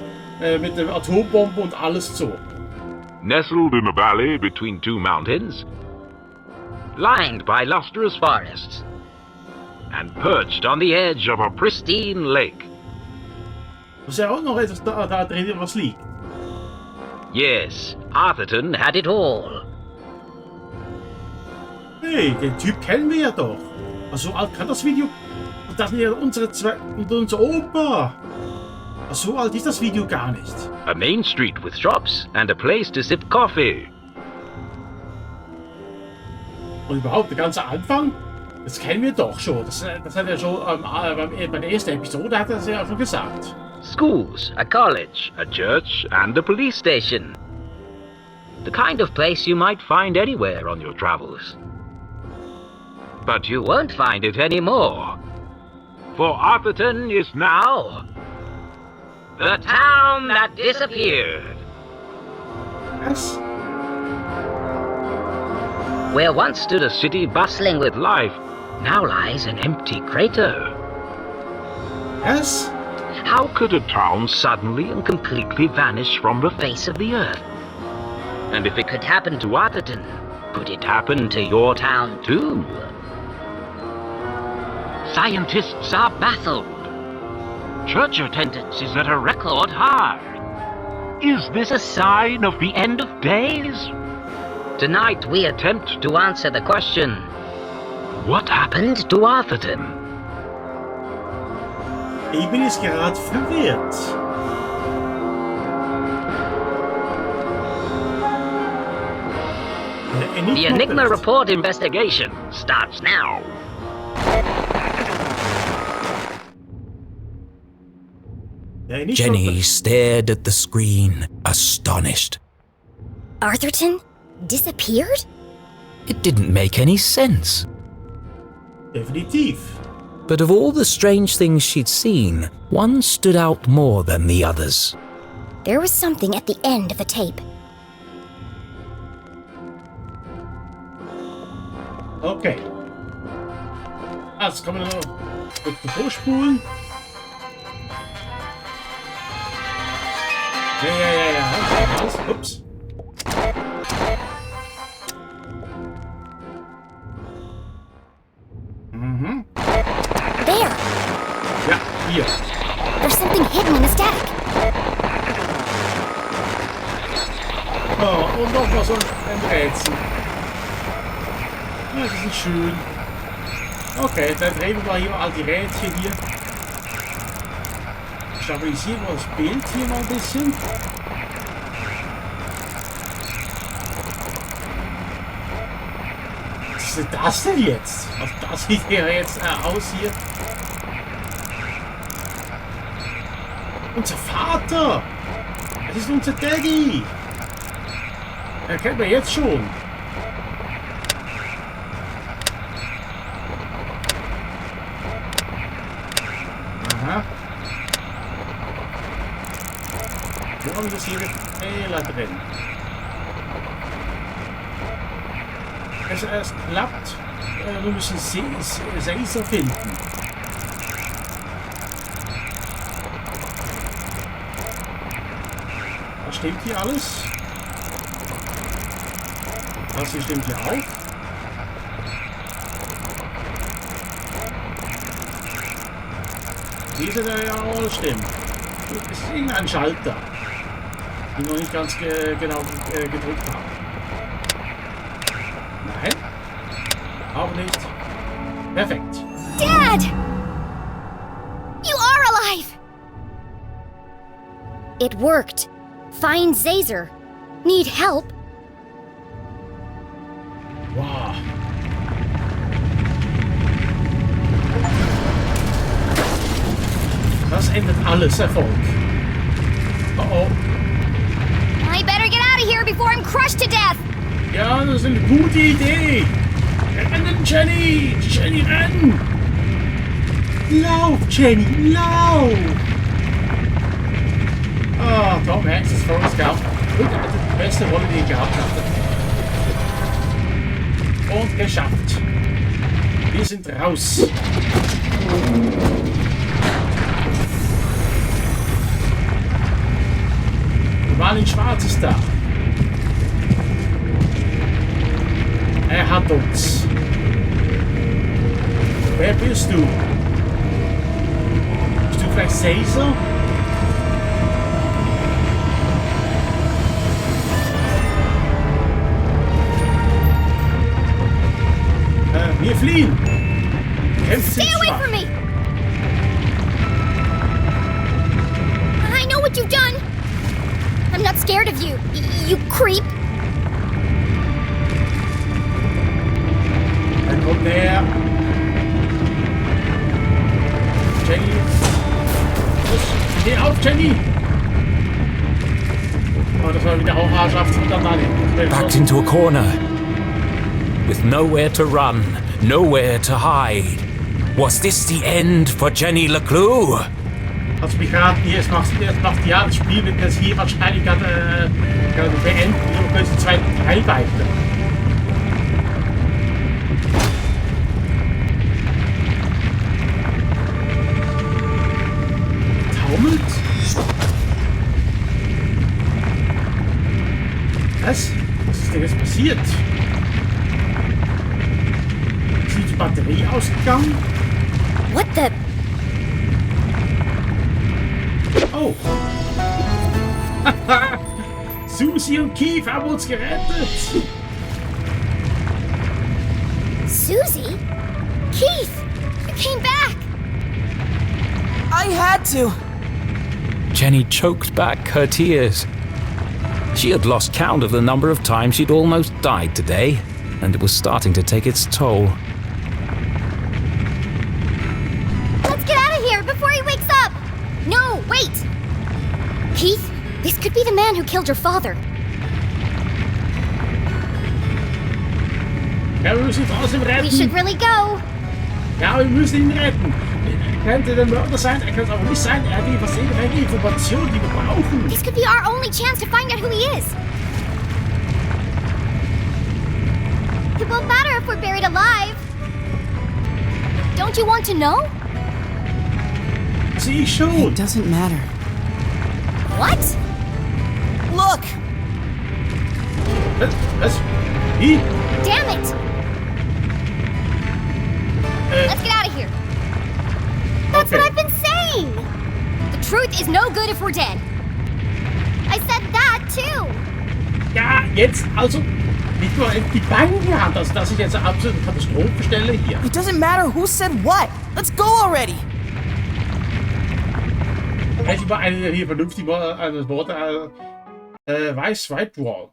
Mit der Atombombe und alles so. Nestled in a valley between two mountains, lined by lustrous forests, and perched on the edge of a pristine lake. Ist ja auch noch etwas da drin, was liegt. Yes, Atherton had it all. Hey, den Typ kennen wir ja doch. Also alt kann das Video. Und das sind ja unsere unser Opa. So alt ist das Video gar nicht. A main street with shops and a place to sip coffee. Und überhaupt der ganze Anfang, das kennen wir doch schon. Das hat er schon bei der ersten Episode hat er das ja schon gesagt. Schools, a college, a church, and a police station. The kind of place you might find anywhere on your travels. But you won't find it anymore. For Atherton is now the town that disappeared. Was? Where once stood a city bustling with life, now lies an empty crater. Was? How could a town suddenly and completely vanish from the face of the earth? And if it could happen to Atherton, could it happen to your town too? Scientists are baffled. Church attendance is at a record high. Is this a sign of the end of days? Tonight we attempt to answer the question, what happened to Atherton? Ich bin jetzt gerade verwirrt. The Enigma Report investigation starts now. Jenny stared at the screen, astonished. Atherton? Disappeared? It didn't make any sense. Definitiv. But of all the strange things she'd seen, one stood out more than the others. There was something at the end of the tape. Okay. Also kann man noch kurz vorspulen. Ja. Ups. There! Ja, hier. There's something hidden in the static. Oh, und nochmal so ein Rätsel. Ja, das ist nicht schön. Okay, dann drehen wir mal hier all die Rädchen hier. Stabilisieren wir das Bild hier mal ein bisschen. Was ist denn das denn jetzt? Also das sieht ja jetzt aus hier. Unser Vater! Das ist unser Daddy! Er kennt wir jetzt schon. Aha. Wo haben wir hier einen Fehler drin. Es klappt. Wir müssen Caesar finden. Was stimmt hier alles? Das hier stimmt hier auch. Dieser ja auch stimmt. Es ist irgendein Schalter, den ich noch nicht ganz genau gedrückt habe. Nein. Auch nicht. Perfekt. Dad! You are alive! It worked. Find Caesar. Need help? Wow. Das endet alles Erfolg. Oh oh. I better get out of here before I'm crushed to death! Ja, das ist eine gute Idee. Rennen, Jenny! Jenny, renn! Lauf, Jenny, lauf! Ah, Tom Hanks ist vor uns gehabt. Und er hatte die beste Rolle, die er gehabt hatte. Und geschafft. Wir sind raus. Mal in Schwarz ist da. Er hat uns. Wer bist du? Bist du vielleicht Caesar? Wir fliehen! Stay away from me! I know what you've done! I'm not scared of you, you creep! Er kommt näher. Jenny. Steh auf, Jenny! Oh, das war wieder auch Herrschaft von der Nanny. Backed into a corner. With nowhere to run, nowhere to hide. Was this the end for Jenny LeClue? Als mich raten, jetzt macht ja das Spiel wird das hier wahrscheinlich gerade beenden. Wir können den zweiten Teil weiter. Taumelt? Was? Was ist denn jetzt passiert? Ist die Batterie ausgegangen? What the... Oh! Susi und Keith haben uns gerettet! Susie? Keith! You came back! I had to. Jenny choked back her tears. She had lost count of the number of times she'd almost died today, and it was starting to take its toll. Let's get out of here before he wakes up! No, wait! Keith, this could be the man who killed your father. Ja, wir müssen ihn trotzdem We retten! should really go. Ja, wir müssen ihn retten! Er könnte der Mörder sein, er könnte aber nicht sein, er hat irgendwelche Informationen, die wir brauchen! This could be our only chance to find out who he is. It won't matter if we're buried alive. Don't you want to know? Sehe ich schon! It doesn't matter. What? Look! Was? Wie? Damn it! Let's get out of here. That's Okay. what I've been saying! The truth is no good if we're dead. I said that too! Ja, jetzt, also, nicht nur die Beine in die Hand, also das ist jetzt eine absolute Katastrophenstelle hier. It doesn't matter who said what. Let's go already. Hätte ich mal hier vernünftig das Wort Whitewall.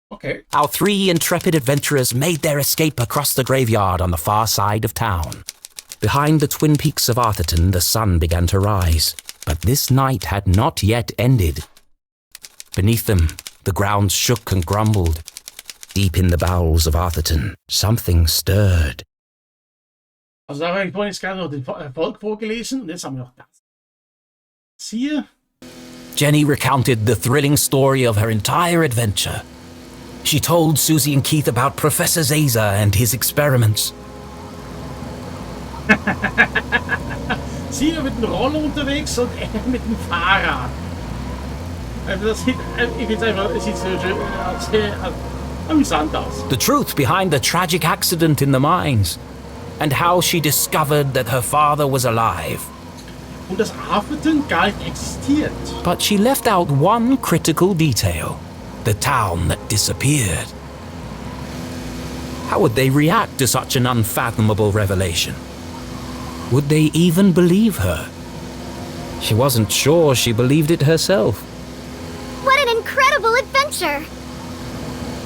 Okay. Our three intrepid adventurers made their escape across the graveyard on the far side of town. Behind the twin peaks of Arthurton, the sun began to rise, but this night had not yet ended. Beneath them, the ground shook and grumbled. Deep in the bowels of Arthurton, something stirred. Also da habe ich vorhin jetzt gerade noch den Erfolg vorgelesen und jetzt haben wir noch das. Hier. Jenny recounted the thrilling story of her entire adventure. She told Susie and Keith about Professor Zaza and his experiments. Sie war mit dem Roller unterwegs und er mit dem Fahrrad. Also das sieht, ich finde einfach, es sieht so schön, sehr amüsant aus. The truth behind the tragic accident in the mines, and how she discovered that her father was alive. Und das Arbeiten gar nicht existiert. But she left out one critical detail: the town that disappeared. How would they react to such an unfathomable revelation? Would they even believe her? She wasn't sure she believed it herself. What an incredible adventure!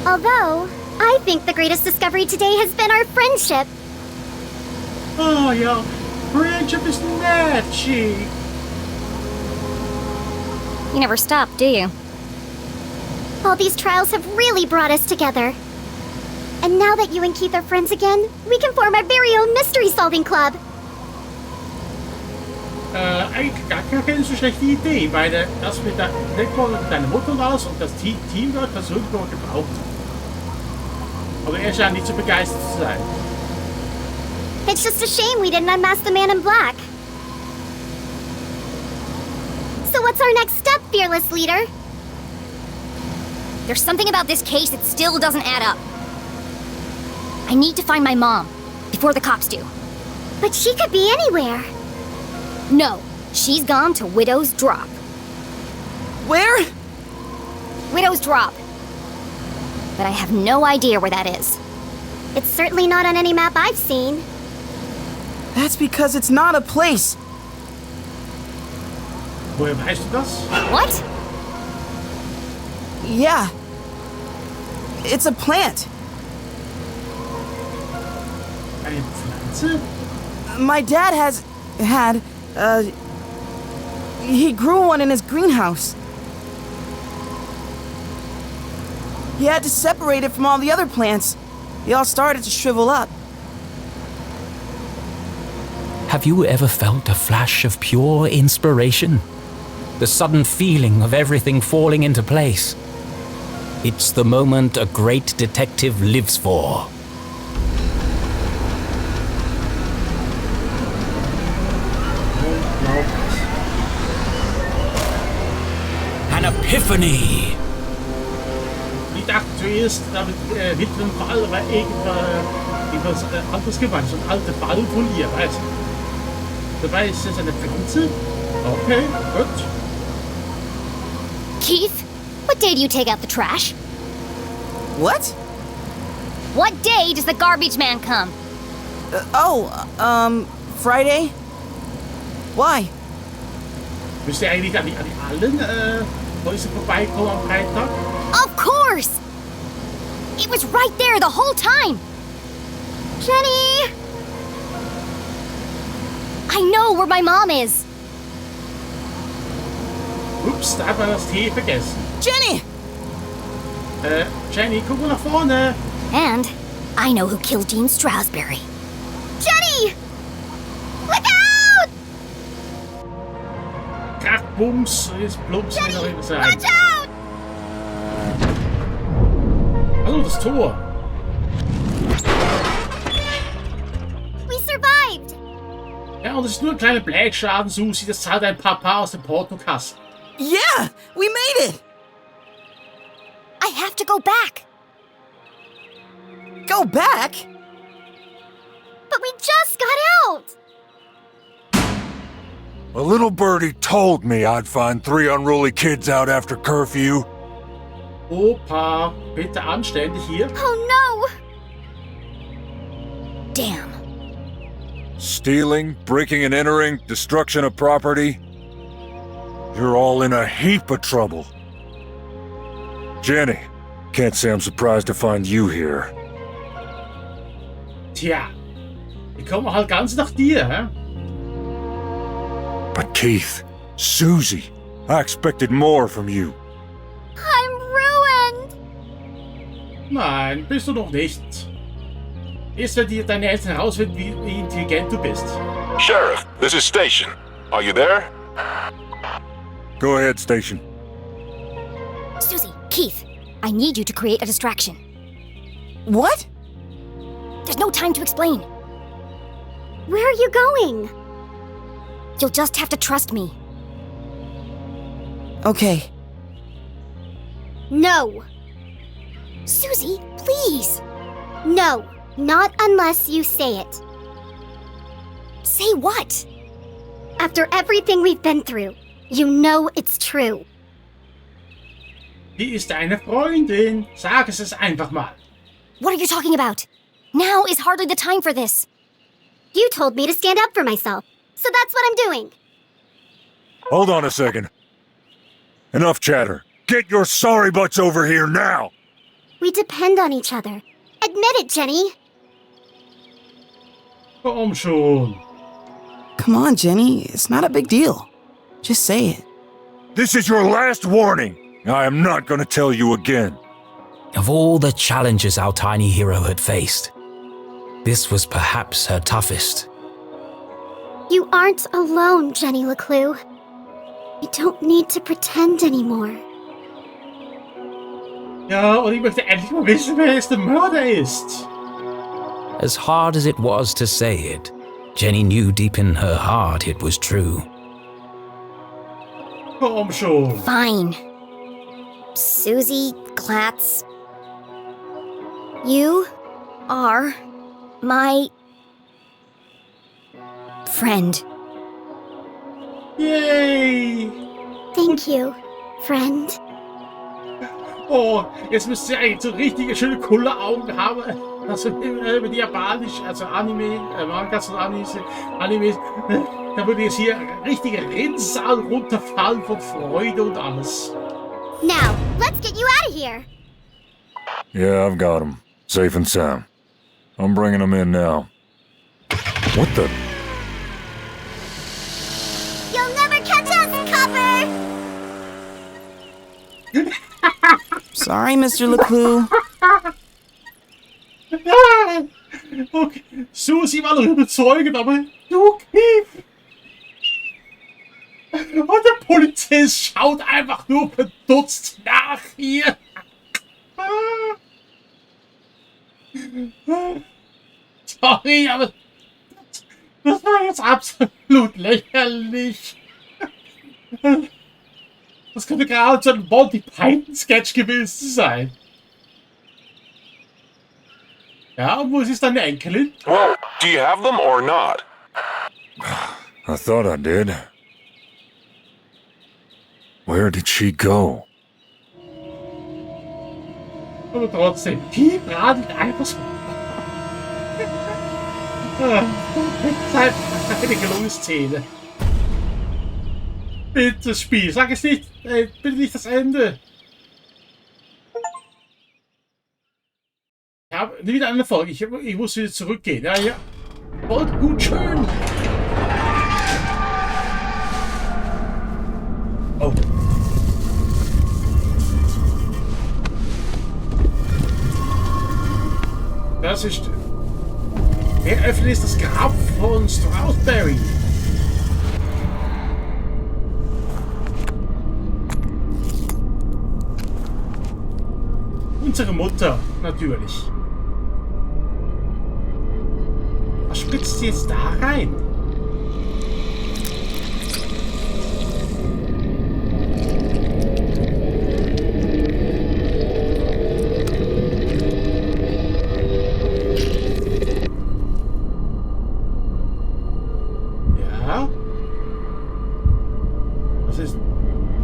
Although, I think the greatest discovery today has been our friendship. Oh ja, friendship is magic. You never stop, do you? All these trials have really brought us together. And now that you and Keith are friends again, we can form our very own mystery-solving club. Eigentlich gar keine so schlechte Idee, weil das mit deiner Mutter und alles und das Teamwork, das würde man gebrauchen. Aber er scheint nicht so begeistert zu sein. It's just a shame we didn't unmask the man in black. So what's our next step, fearless leader? There's something about this case that still doesn't add up. I need to find my mom, before the cops do. But she could be anywhere. No, she's gone to Widow's Drop. Where? Widow's Drop. But I have no idea where that is. It's certainly not on any map I've seen. That's because it's not a place. Woher weißt du das? What? Yeah. It's a plant. Eine Pflanze? My dad he grew one in his greenhouse. He had to separate it from all the other plants. They all started to shrivel up. Have you ever felt a flash of pure inspiration? The sudden feeling of everything falling into place. It's the moment a great detective lives for. An epiphany! Ich dachte zuerst, damit mit dem Ball war irgendwas anderes gemeint, so ein alter Ball von ihr, weißt du? Dabei ist es eine Pflanze. Okay, gut. Keith, what day do you take out the trash? What? What day does the garbage man come? Friday? Why? Müsste eigentlich an die allen Häuser vorbeikommen am Freitag? Of course! It was right there the whole time! Jenny! I know where my mom is! Ups, da hat man das T vergessen. Jenny! Jenny, guck mal nach vorne. And I know who killed Dean Straussberry. Jenny! Look out! Krach, Bums, jetzt plumps mir noch immer sein. Watch out! Hallo, das Tor. We survived! Ja, und es ist nur ein kleiner Bleikschaden, Susi. Das zahlt ein Papa aus der Portokasse. Yeah! We made it! I have to go back! Go back? But we just got out! A little birdie told me I'd find 3 unruly kids out after curfew. Opa, bitte anständig hier. Oh no! Damn. Stealing, breaking and entering, destruction of property. You're all in a heap of trouble. Jenny, can't say I'm surprised to find you here. Tja, ich komme halt ganz nach dir, hä? But Keith, Susie, I expected more from you. I'm ruined! Nein, bist du noch nicht. Erst wenn dir deine Eltern herausfinden, wie intelligent du bist. Sheriff, this is Station. Are you there? Go ahead, Station. Susie, Keith, I need you to create a distraction. What? There's no time to explain. Where are you going? You'll just have to trust me. Okay. No. Susie, please. No. Not unless you say it. Say what? After everything we've been through, you know it's true. Die ist deine Freundin. Sag es einfach mal. What are you talking about? Now is hardly the time for this. You told me to stand up for myself, so that's what I'm doing. Hold on a second. Enough chatter. Get your sorry butts over here now! We depend on each other. Admit it, Jenny. Komm schon. Come on, Jenny. It's not a big deal. Just say it. This is your last warning. I am not gonna tell you again. Of all the challenges our tiny hero had faced, this was perhaps her toughest. You aren't alone, Jenny LeClue. You don't need to pretend anymore. Ja, und ich möchte endlich mal wissen, wer jetzt der Mörder ist. As hard as it was to say it, Jenny knew deep in her heart it was true. Komm schon. Fine. Susie Glatz. You are my friend. Yay! Thank you, friend. Oh, jetzt müsst ihr eigentlich so richtige schöne coole Augen haben. Also mit Japanisch, also Anime, Mangas und Animes, da würde jetzt hier richtige Rinnsal runterfallen von Freude und alles. Now, let's get you out of here. Yeah, I've got him. Safe and sound. I'm bringing him in now. What the? You'll never catch us, Copper! Sorry, Mr. LeClue. Ja, okay. Susi war noch überzeugend, aber du, Keith. Und der Polizist schaut einfach nur verdutzt nach hier. Sorry, aber das war jetzt absolut lächerlich. Das könnte gerade so ein Monty Python-Sketch gewesen sein. Ja, und wo ist deine Enkelin? Well, do you have them or not? I thought I did. Where did she go? Aber trotzdem, die radelt einfach so. Das ist einfach eine gelungene Szene. Bitte Spiel, sag es nicht, bitte nicht das Ende. Ich habe wieder eine Folge, ich muss wieder zurückgehen. Ja, ja. Voll gut, schön. Oh. Das ist... Wer öffnet jetzt das Grab von Straussberry? Unsere Mutter, natürlich. Was spritzt sie jetzt da rein? Ja. Was ist?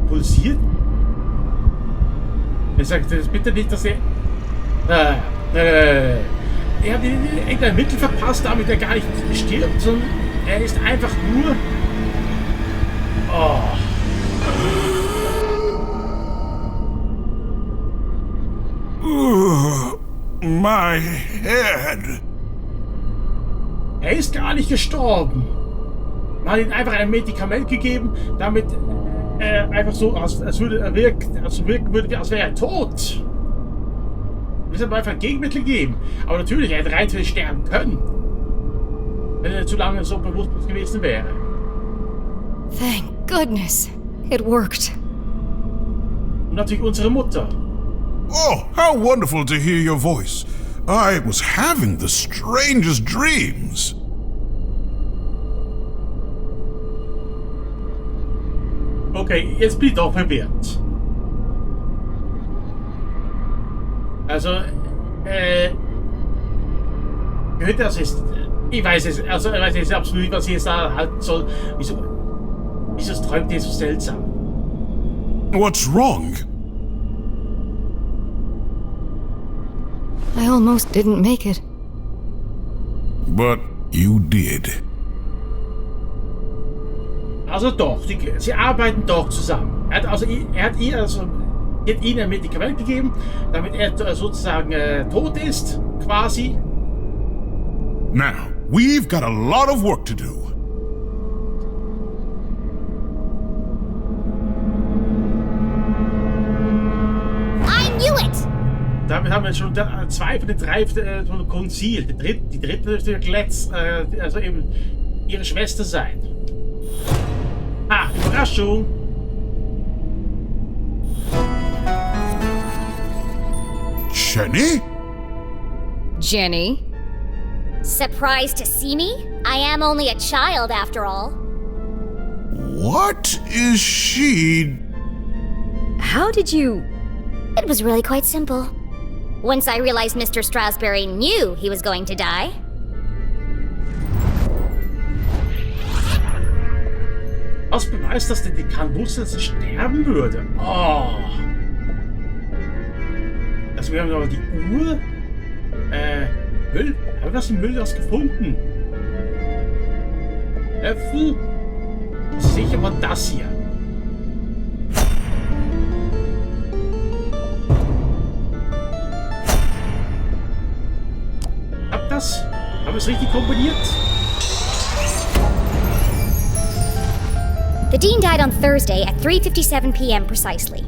Pulsiert? Er sagt bitte nicht, dass er... Er hat irgendein Mittel verpasst, damit er gar nicht stirbt, sondern er ist einfach nur... Oh. My head. Er ist gar nicht gestorben. Man hat ihm einfach ein Medikament gegeben, damit er einfach so, als würde er wirken würde, als wäre er tot. Wir haben einfach ein Gegenmittel gegeben. Aber natürlich, er hätte rein theoretisch sterben können. Wenn er zu lange so bewusstlos gewesen wäre. Thank goodness. It worked. Und natürlich unsere Mutter. Oh, how wonderful to hear your voice. I was having the strangest dreams. Okay, jetzt bin ich doch verwirrt. Also, könnte das jetzt... Ich weiß jetzt absolut nicht, was ich jetzt da halten soll. Wieso träumt ihr so seltsam? What's wrong? I almost didn't make it. But you did. Also doch, sie arbeiten doch zusammen. Er hat ihr ein Medikament gegeben, damit er sozusagen tot ist, quasi. Now, we've got a lot of work to do. I knew it! Damit haben wir schon 2 von den 3 von Konzil. Die dritte dürfte Let's, also eben ihre Schwester sein. Ah, Überraschung! Jenny? Jenny? Surprised to see me? I am only a child after all. What is she? How did you... It was really quite simple. Once I realized Mr. Straussberry knew he was going to die. Was beweist, dass der Dekan wusste, dass er sterben würde? Oh. Also wir haben aber die Uhr. Müll. Haben wir das im Müll gefunden? Äpfel. Sicher war das hier. Haben wir es richtig kombiniert? The Dean died on Thursday at 3:57 p.m. precisely.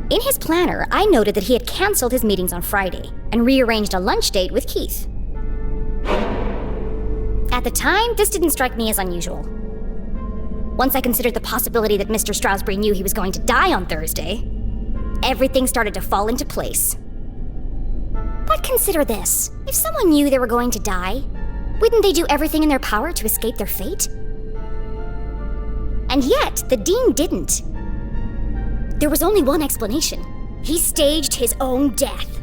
In his planner, I noted that he had cancelled his meetings on Friday and rearranged a lunch date with Keith. At the time, this didn't strike me as unusual. Once I considered the possibility that Mr. Straussberry knew he was going to die on Thursday, everything started to fall into place. But consider this. If someone knew they were going to die, wouldn't they do everything in their power to escape their fate? And yet, the Dean didn't. There was only one explanation. He staged his own death.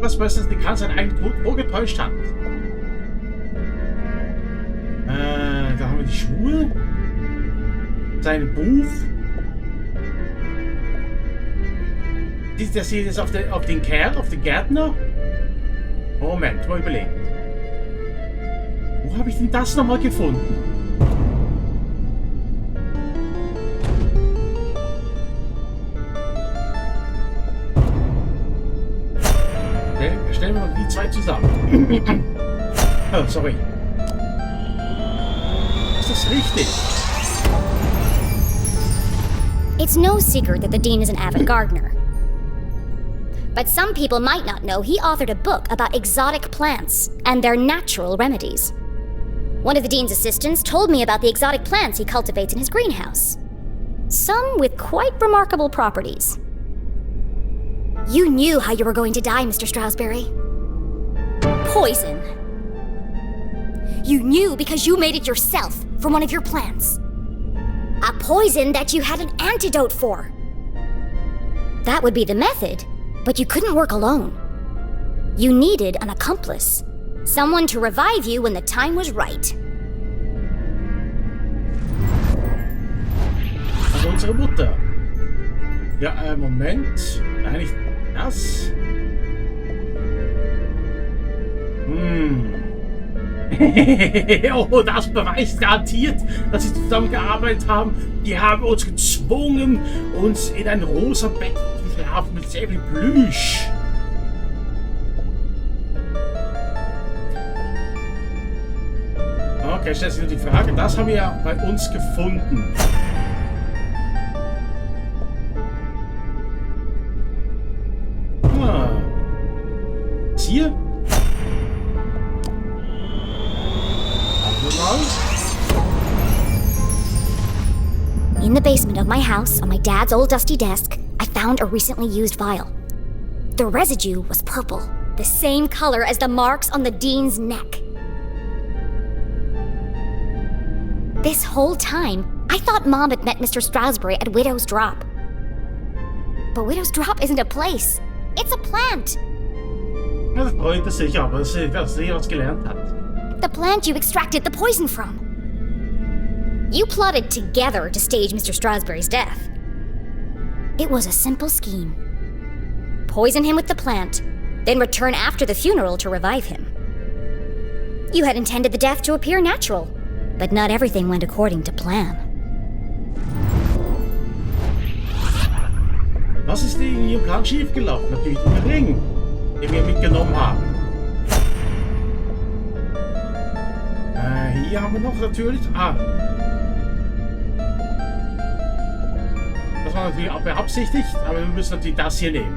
Was weiß das, Dekan seinen eigenen Tod vorgetäuscht hat? Da haben wir die Schuhe. Sein Buch. Das hier ist auf den Kerl, auf den Gärtner. Moment, mal überlegen. Wo habe ich denn das nochmal gefunden? Okay, stellen wir mal die 2 zusammen. Oh, sorry. Ist das richtig? It's no secret that the Dean is an avid gardener. But some people might not know he authored a book about exotic plants and their natural remedies. One of the Dean's assistants told me about the exotic plants he cultivates in his greenhouse. Some with quite remarkable properties. You knew how you were going to die, Mr. Straussberry. Poison. You knew because you made it yourself from one of your plants. A poison that you had an antidote for. That would be the method, but you couldn't work alone. You needed an accomplice. Someone to revive you when the time was right. Also unsere Mutter. Ja, Moment. Eigentlich das. Oh, das beweist garantiert, dass sie zusammengearbeitet haben. Die haben uns gezwungen, uns in ein rosa Bett zu schlafen mit sehr viel Plüsch. Okay, stellt sich nur die Frage, das haben wir ja bei uns gefunden. Hier? In the basement of my house, on my dad's old dusty desk, I found a recently used vial. The residue was purple, the same color as the marks on the Dean's neck. This whole time, I thought Mom had met Mr. Straussberry at Widow's Drop. But Widow's Drop isn't a place. It's a plant. Ja, det freut er sich aber, dass sie was gelernt hat. The plant you extracted the poison from. You plotted together to stage Mr. Straussberry's death. It was a simple scheme. Poison him with the plant, then return after the funeral to revive him. You had intended the death to appear natural, but not everything went according to plan. Was ist in Ihrem Plan schiefgelaufen? Natürlich der Ring, den wir mitgenommen haben. Hier haben wir noch natürlich... Das war natürlich auch beabsichtigt, aber wir müssen natürlich das hier nehmen.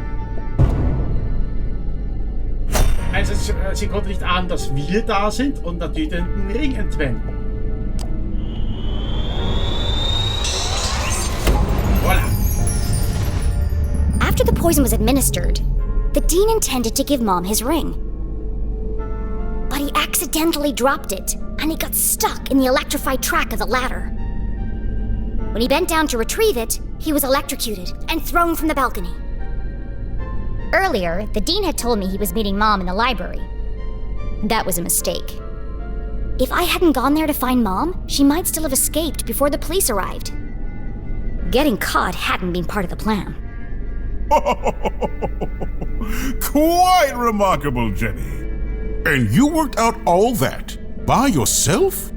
Also sie konnte nicht ahnen, dass wir da sind und natürlich den Ring entwenden. Voilà. After the poison was administered, the Dean intended to give Mom his ring. But he accidentally dropped it, and it got stuck in the electrified track of the ladder. When he bent down to retrieve it, he was electrocuted and thrown from the balcony. Earlier, the Dean had told me he was meeting Mom in the library. That was a mistake. If I hadn't gone there to find Mom, she might still have escaped before the police arrived. Getting caught hadn't been part of the plan. Quite remarkable, Jenny. And you worked out all that by yourself?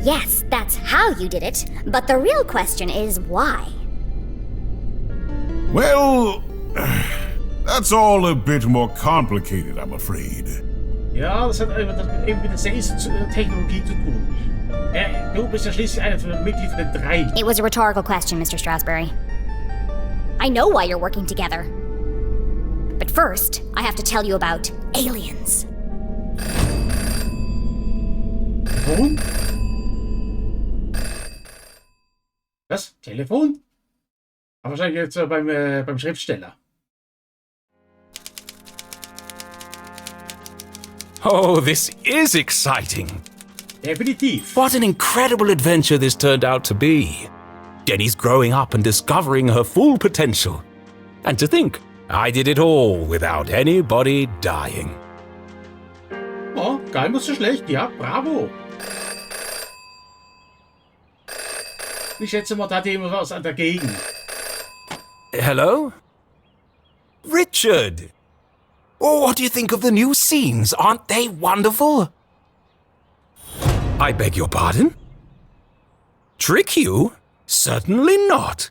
Yes, that's how you did it, but the real question is why? Well, that's all a bit more complicated, I'm afraid. Ja, das hat eben mit der Sales-Technologie zu tun. Du bist ja schließlich ein Mitglied von den 3. It was a rhetorical question, Mr. Straussberry. I know why you're working together. But first, I have to tell you about aliens. Telefon? Was? Telefon? Aber wahrscheinlich jetzt beim Schriftsteller. Oh, this is exciting. Definitiv. What an incredible adventure this turned out to be. Jenny's growing up and discovering her full potential. And to think, I did it all without anybody dying. Oh, gar nicht so schlecht. Ja, bravo. Ich schätze mal, da hat jemand was dagegen. Hello? Richard! Oh, what do you think of the new scenes? Aren't they wonderful? I beg your pardon? Trick you? Certainly not.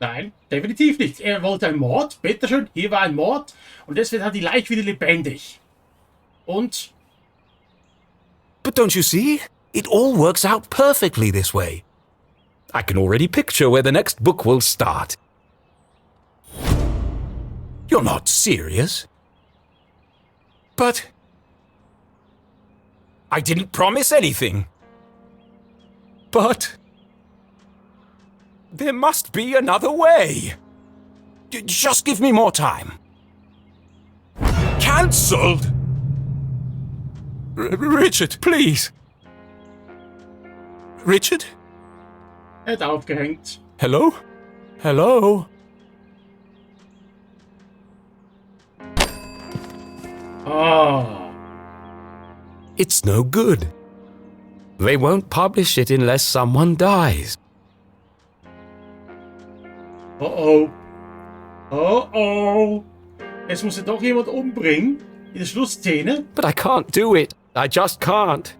Nein, definitiv nicht. Er wollte einen Mord. Bitteschön, hier war ein Mord. Und deswegen hat die Leiche wieder lebendig. Und... But don't you see? It all works out perfectly this way. I can already picture where the next book will start. You're not serious? But... I didn't promise anything. But... There must be another way. Just give me more time. Cancelled? Richard, please. Richard? Er hat aufgehängt. Hello? Hello? Ah. It's no good. They won't publish it unless someone dies. Oh. Jetzt muss er doch jemand umbringen. In der Schlussszene. But I can't do it. I just can't.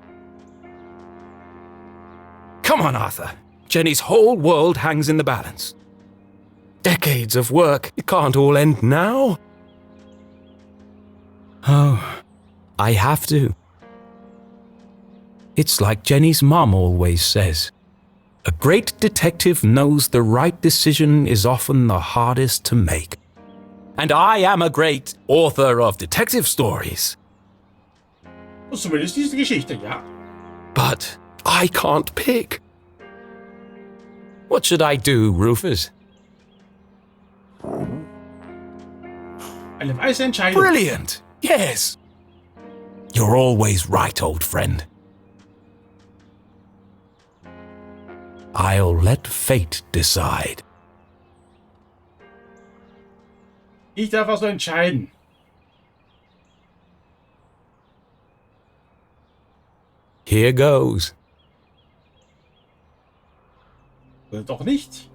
Come on, Arthur. Jenny's whole world hangs in the balance. Decades of work. It can't all end now. Oh, I have to. It's like Jenny's mum always says. A great detective knows the right decision is often the hardest to make. And I am a great author of detective stories. Zumindest diese Geschichte, ja. But I can't pick. What should I do, Rufus? Eine weise Entscheidung. Brilliant! Yes! You're always right, old friend. I'll let fate decide. Ich darf also entscheiden. Here goes. Oder doch nicht?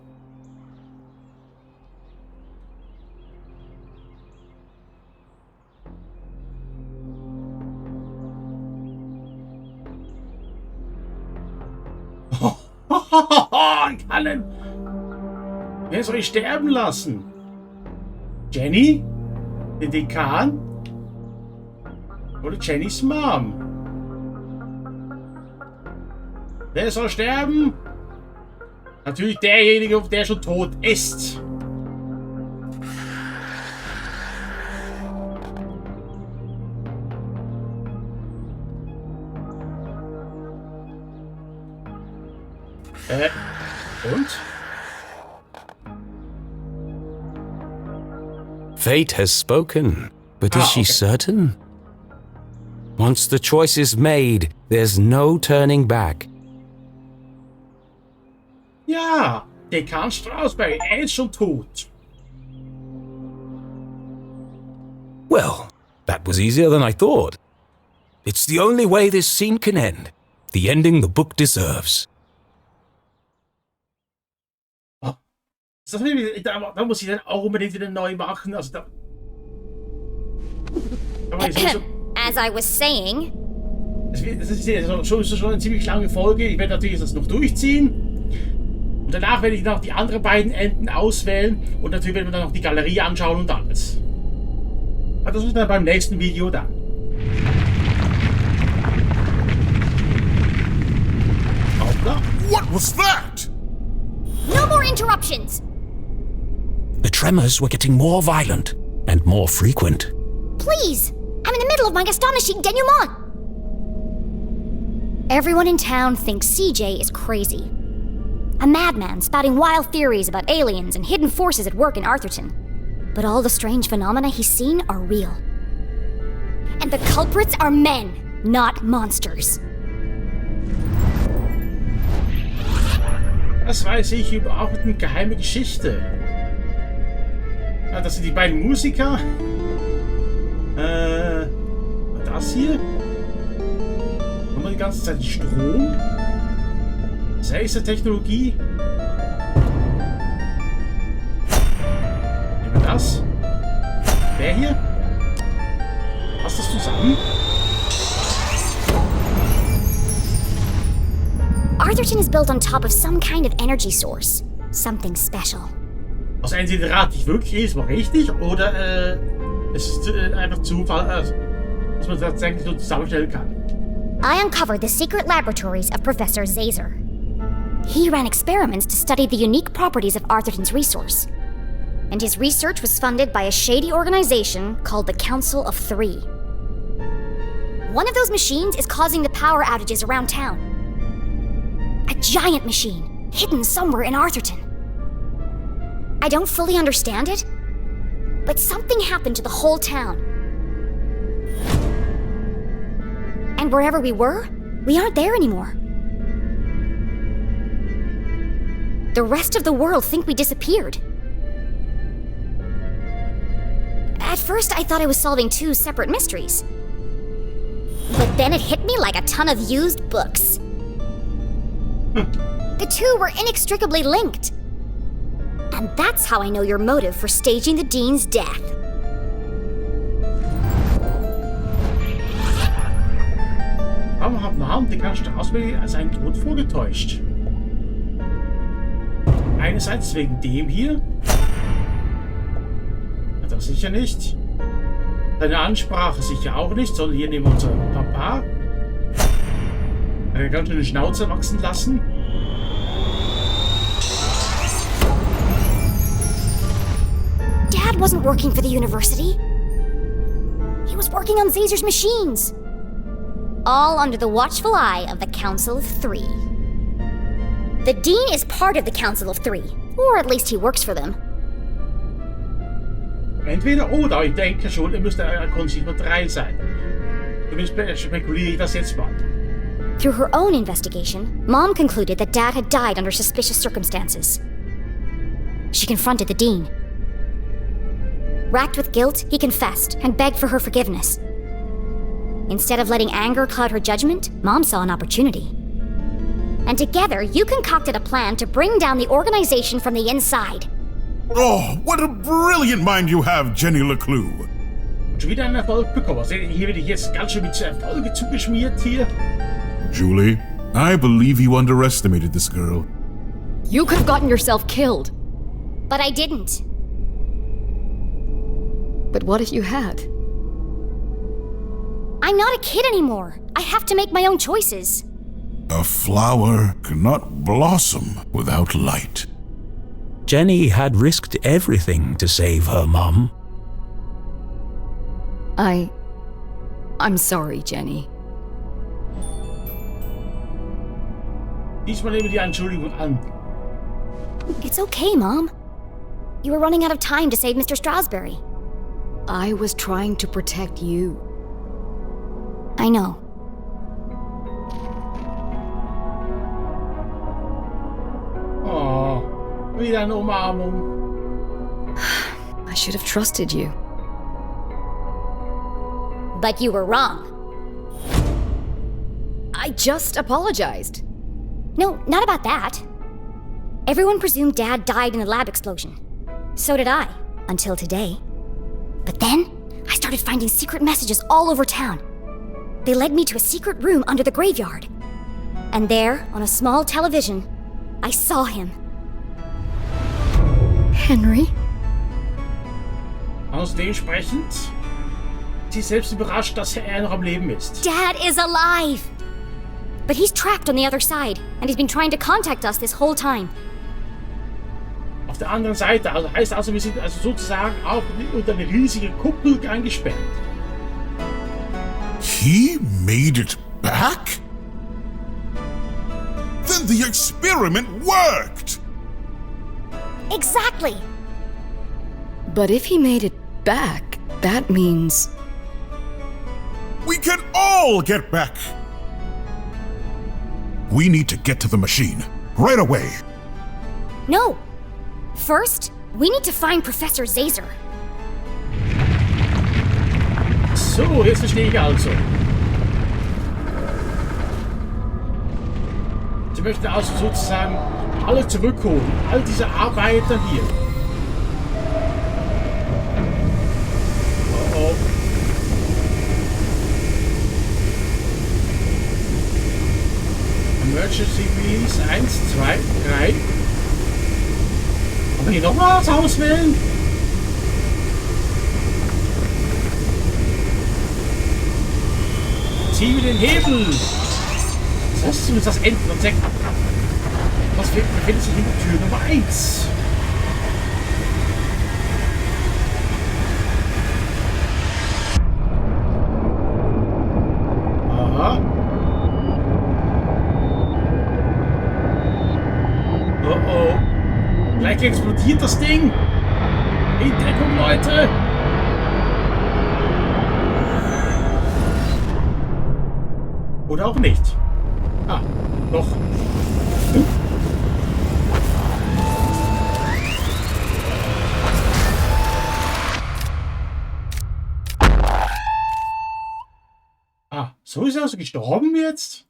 Ich kann ihn. Wer soll ich sterben lassen? Jenny? Den Dekan? Oder Jennys Mom? Wer soll sterben? Natürlich derjenige, der schon tot ist. Und? Fate has spoken, but is she okay. certain? Once the choice is made, there's no turning back. Ja, Dekan Straussberry, ist schon tot. Well, that was easier than I thought. It's the only way this scene can end. The ending the book deserves. Da muss ich dann auch unbedingt wieder neu machen. Also da As I was saying. Das ist schon eine ziemlich lange Folge. Ich werde natürlich das noch durchziehen. Und danach werde ich noch die anderen beiden Enden auswählen. Und natürlich werden wir dann noch die Galerie anschauen und alles. Aber das ist dann beim nächsten Video dann. Hoppla. What was that? No more interruptions! The tremors were getting more violent and more frequent. Please! I'm in the middle of my astonishing denouement! Everyone in town thinks CJ is crazy. A madman spouting wild theories about aliens and hidden forces at work in Arthurton. But all the strange phenomena he's seen are real. And the culprits are men, not monsters. Das weiß ich über auch eine geheime Geschichte. Ja, das sind die beiden Musiker. Das hier. Haben wir die ganze Zeit Strom. Lasertechnologie. Nehmen wir das. Der hier. Passt das zusammen? Arthurton is built on top of some kind of energy source. Something special. Also entweder rate ich wirklich, ist mal richtig, oder es ist einfach Zufall, dass man das tatsächlich so zusammenstellen kann. I uncovered the secret laboratories of Professor Zazer. He ran experiments to study the unique properties of Arthurton's resource. And his research was funded by a shady organization called the Council of Three. One of those machines is causing the power outages around town. A giant machine, hidden somewhere in Arthurton. I don't fully understand it, but something happened to the whole town. And wherever we were, we aren't there anymore. The rest of the world think we disappeared. At first, I thought I was solving two separate mysteries. But then it hit me like a ton of used books. The two were inextricably linked. And that's how I know your motive for staging the Dean's death. Warum hat man Dekan Straussberry seinen Tod vorgetäuscht? Einerseits wegen dem hier. Das sicher nicht. Seine Ansprache sicher auch nicht, sondern hier nehmen wir unser Papa. Eine ganz schöne Schnauze wachsen lassen. Dad wasn't working for the university. He was working on Zazer's machines. All under the watchful eye of the Council of Three. The Dean is part of the Council of Three, or at least he works for them. Entweder oder, ich denke schon, er müsste ein Konzil 3 sein. Zumindest spekuliere ich das jetzt mal. Through her own investigation, Mom concluded that Dad had died under suspicious circumstances. She confronted the Dean. Racked with guilt, he confessed and begged for her forgiveness. Instead of letting anger cloud her judgment, Mom saw an opportunity. And together, you concocted a plan to bring down the organization from the inside. Oh, what a brilliant mind you have, Jenny LeClue. Und schon wieder einen Erfolg bekommen. Also hier werde ich jetzt ganz schön mit Erfolge zugeschmiert hier. Julie, I believe you underestimated this girl. You could have gotten yourself killed. But I didn't. But what if you had? I'm not a kid anymore. I have to make my own choices. A flower cannot blossom without light. Jenny had risked everything to save her mum. I'm sorry, Jenny. Diesmal nehmen wir die Entschuldigung an. It's okay, Mom. You were running out of time to save Mr. Straussberry. I was trying to protect you. I know. Oh, wieder eine Umarmung. I should have trusted you. But you were wrong. I just apologized. No, not about that. Everyone presumed Dad died in the lab explosion. So did I, until today. But then, I started finding secret messages all over town. They led me to a secret room under the graveyard. And there, on a small television, I saw him. Henry? Aus dementsprechend, sie ist selbst überrascht, dass er noch am Leben ist. Dad is alive! But he's trapped on the other side, and he's been trying to contact us this whole time. Auf der anderen Seite, also heißt also, wir sind also sozusagen auch unter eine riesige Kuppel eingesperrt. He made it back? Then the experiment worked! Exactly! But if he made it back, that means... We can all get back! We need to get to the machine, right away. No! First, we need to find Professor Zazer. So, jetzt verstehe ich also. Sie möchten also sozusagen alle zurückholen, all diese Arbeiter hier. Oh oh. Emergency Release 1, 2, 3. Aber hier nochmal was auswählen? Zieh mir den Hebel! Das ist zumindest das Ende. Was befindet sich in der Tür Nummer 1? Aha. Oh oh. Gleich explodiert das Ding. In Deckung, Leute. Oder auch nicht. Ah, doch. Ah, so ist er also gestorben jetzt?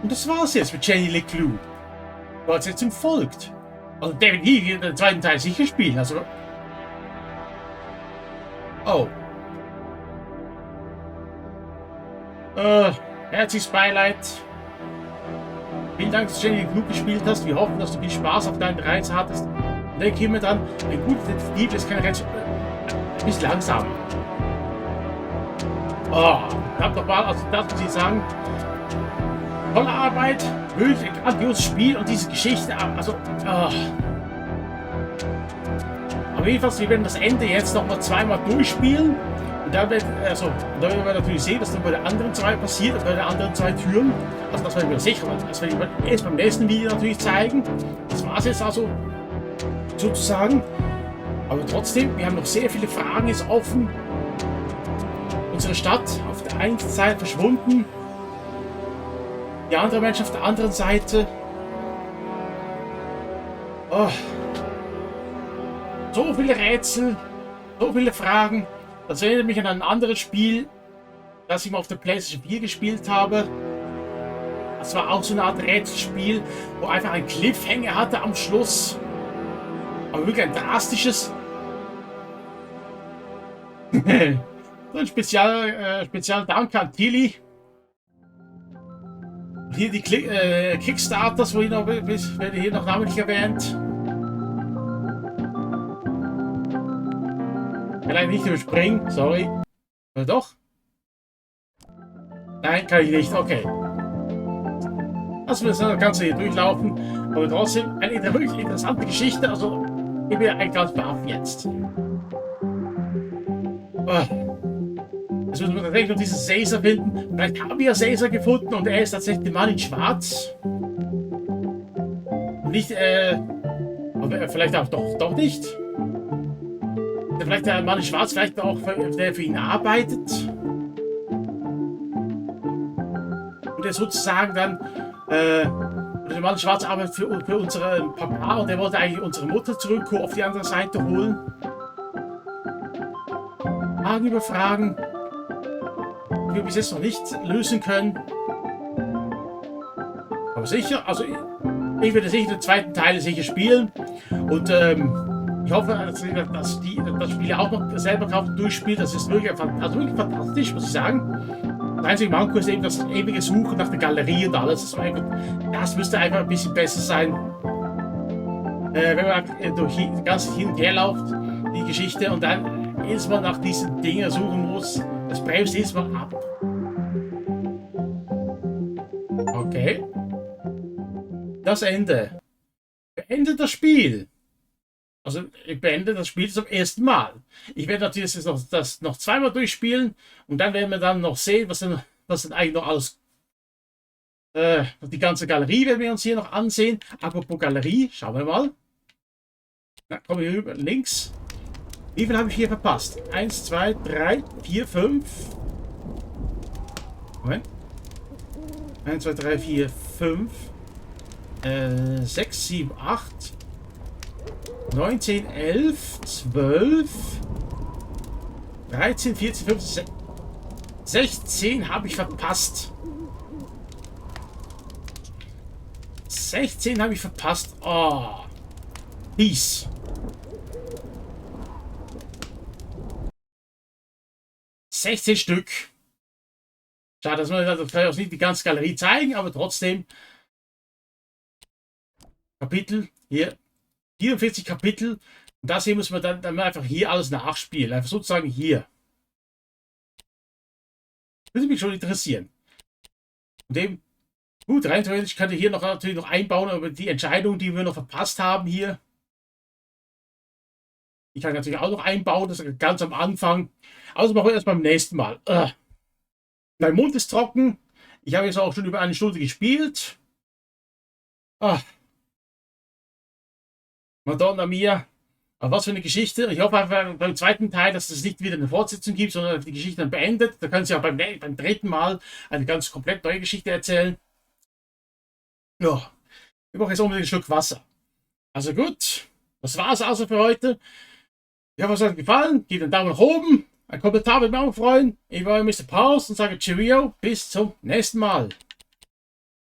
Und das war's jetzt mit Jenny LeClue. Was jetzt ihm folgt. Also der wird nie in den zweiten Teil sicher spielen, also... Oh. Herzliches Beileid. Vielen Dank, dass du Jenny LeClue gespielt hast. Wir hoffen, dass du viel Spaß auf deinen Reise hattest. Und denke immer dran, ein guter Detektiv ist kein Reise. Ein bisschen langsam. Oh, verdammt nochmal, also das muss ich sagen. Tolle Arbeit, wirklich ein grandioses Spiel und diese Geschichte, also, aber jedenfalls, wir werden das Ende jetzt nochmal zweimal durchspielen und Und dann werden wir natürlich sehen, dass dann bei der anderen zwei passiert, bei den anderen zwei Türen. Also das werden wir sicher, das werden wir erst beim nächsten Video natürlich zeigen. Das war es jetzt also sozusagen. Aber trotzdem, wir haben noch sehr viele Fragen jetzt offen. Unsere Stadt auf der einen Seite verschwunden. Die andere Mensch auf der anderen Seite. Oh. So viele Rätsel, so viele Fragen. Das erinnert mich an ein anderes Spiel, das ich mal auf der PlayStation 4 gespielt habe. Das war auch so eine Art Rätselspiel, wo einfach ein Cliffhanger hatte am Schluss. Aber wirklich ein drastisches. So ein speziellen Dank an Tilly. Hier die Kickstarters, werden hier noch namentlich erwähnt. Kann ich nicht überspringen, sorry. Oder doch? Nein, kann ich nicht, okay. Lassen wir das Ganze hier durchlaufen. Aber trotzdem eine wirklich interessante Geschichte. Also, ich bin eigentlich ganz baff jetzt. Jetzt müssen wir tatsächlich noch diesen Caesar finden. Vielleicht haben wir Caesar gefunden und er ist tatsächlich der Mann in Schwarz. Und nicht, aber vielleicht auch doch nicht. Vielleicht der Mann in Schwarz, vielleicht auch der für ihn arbeitet. Und er sozusagen dann, der Mann in Schwarz arbeitet für unseren Papa und er wollte eigentlich unsere Mutter zurück auf die andere Seite holen. Fragen über Fragen, die wir bis jetzt noch nicht lösen können. Aber sicher, also ich werde sicher den zweiten Teil sicher spielen. Und ich hoffe, dass das Spiel auch noch selber kauft und durchspielt. Das ist wirklich, wirklich fantastisch, muss ich sagen. Das einzige Manko ist eben das ewige Suchen nach der Galerie und alles. Das müsste einfach ein bisschen besser sein. Wenn man durch ganz hin und her läuft, die Geschichte, und dann jedes Mal nach diesen Dingen suchen muss, das bremst jedes Mal ab. Okay. Das Ende. Beendet das Spiel. Also ich beende das Spiel zum ersten Mal. Ich werde natürlich das noch zweimal durchspielen und dann werden wir dann noch sehen, was denn eigentlich noch alles. Die ganze Galerie werden wir uns hier noch ansehen. Apropos Galerie, schauen wir mal. Na, kommen wir rüber, links. Wie viel habe ich hier verpasst? 1, 2, 3, 4, 5. Moment. 1, 2, 3, 4, 5. 6, 7, 8. 9, 10, 11, 12. 13, 14, 15, 16 habe ich verpasst. 16 habe ich verpasst. Oh. Peace. $16 Stück. Schade, dass man das kann ich auch nicht die ganze Galerie zeigen, aber trotzdem. Kapitel hier. 44 Kapitel. Und das hier muss man dann einfach hier alles nachspielen. Einfach sozusagen hier. Würde mich schon interessieren. Und eben, gut, rein theoretisch könnte ich hier natürlich noch einbauen, aber die Entscheidung, die wir noch verpasst haben hier. Ich kann natürlich auch noch einbauen, das ist ganz am Anfang. Also machen wir erst beim nächsten Mal. Mein Mund ist trocken. Ich habe jetzt auch schon über eine Stunde gespielt. Madonna mia. Aber was für eine Geschichte. Ich hoffe einfach beim zweiten Teil, dass es nicht wieder eine Fortsetzung gibt, sondern die Geschichte dann beendet. Da können Sie auch beim dritten Mal eine ganz komplett neue Geschichte erzählen. Ja, ich brauche jetzt unbedingt ein Stück Wasser. Also gut, das war es also für heute. Ich hoffe, es hat euch gefallen. Gebt einen Daumen nach oben. Ein Kommentar würde mich auch freuen. Ich war Mr. Paus und sage Cheerio. Bis zum nächsten Mal.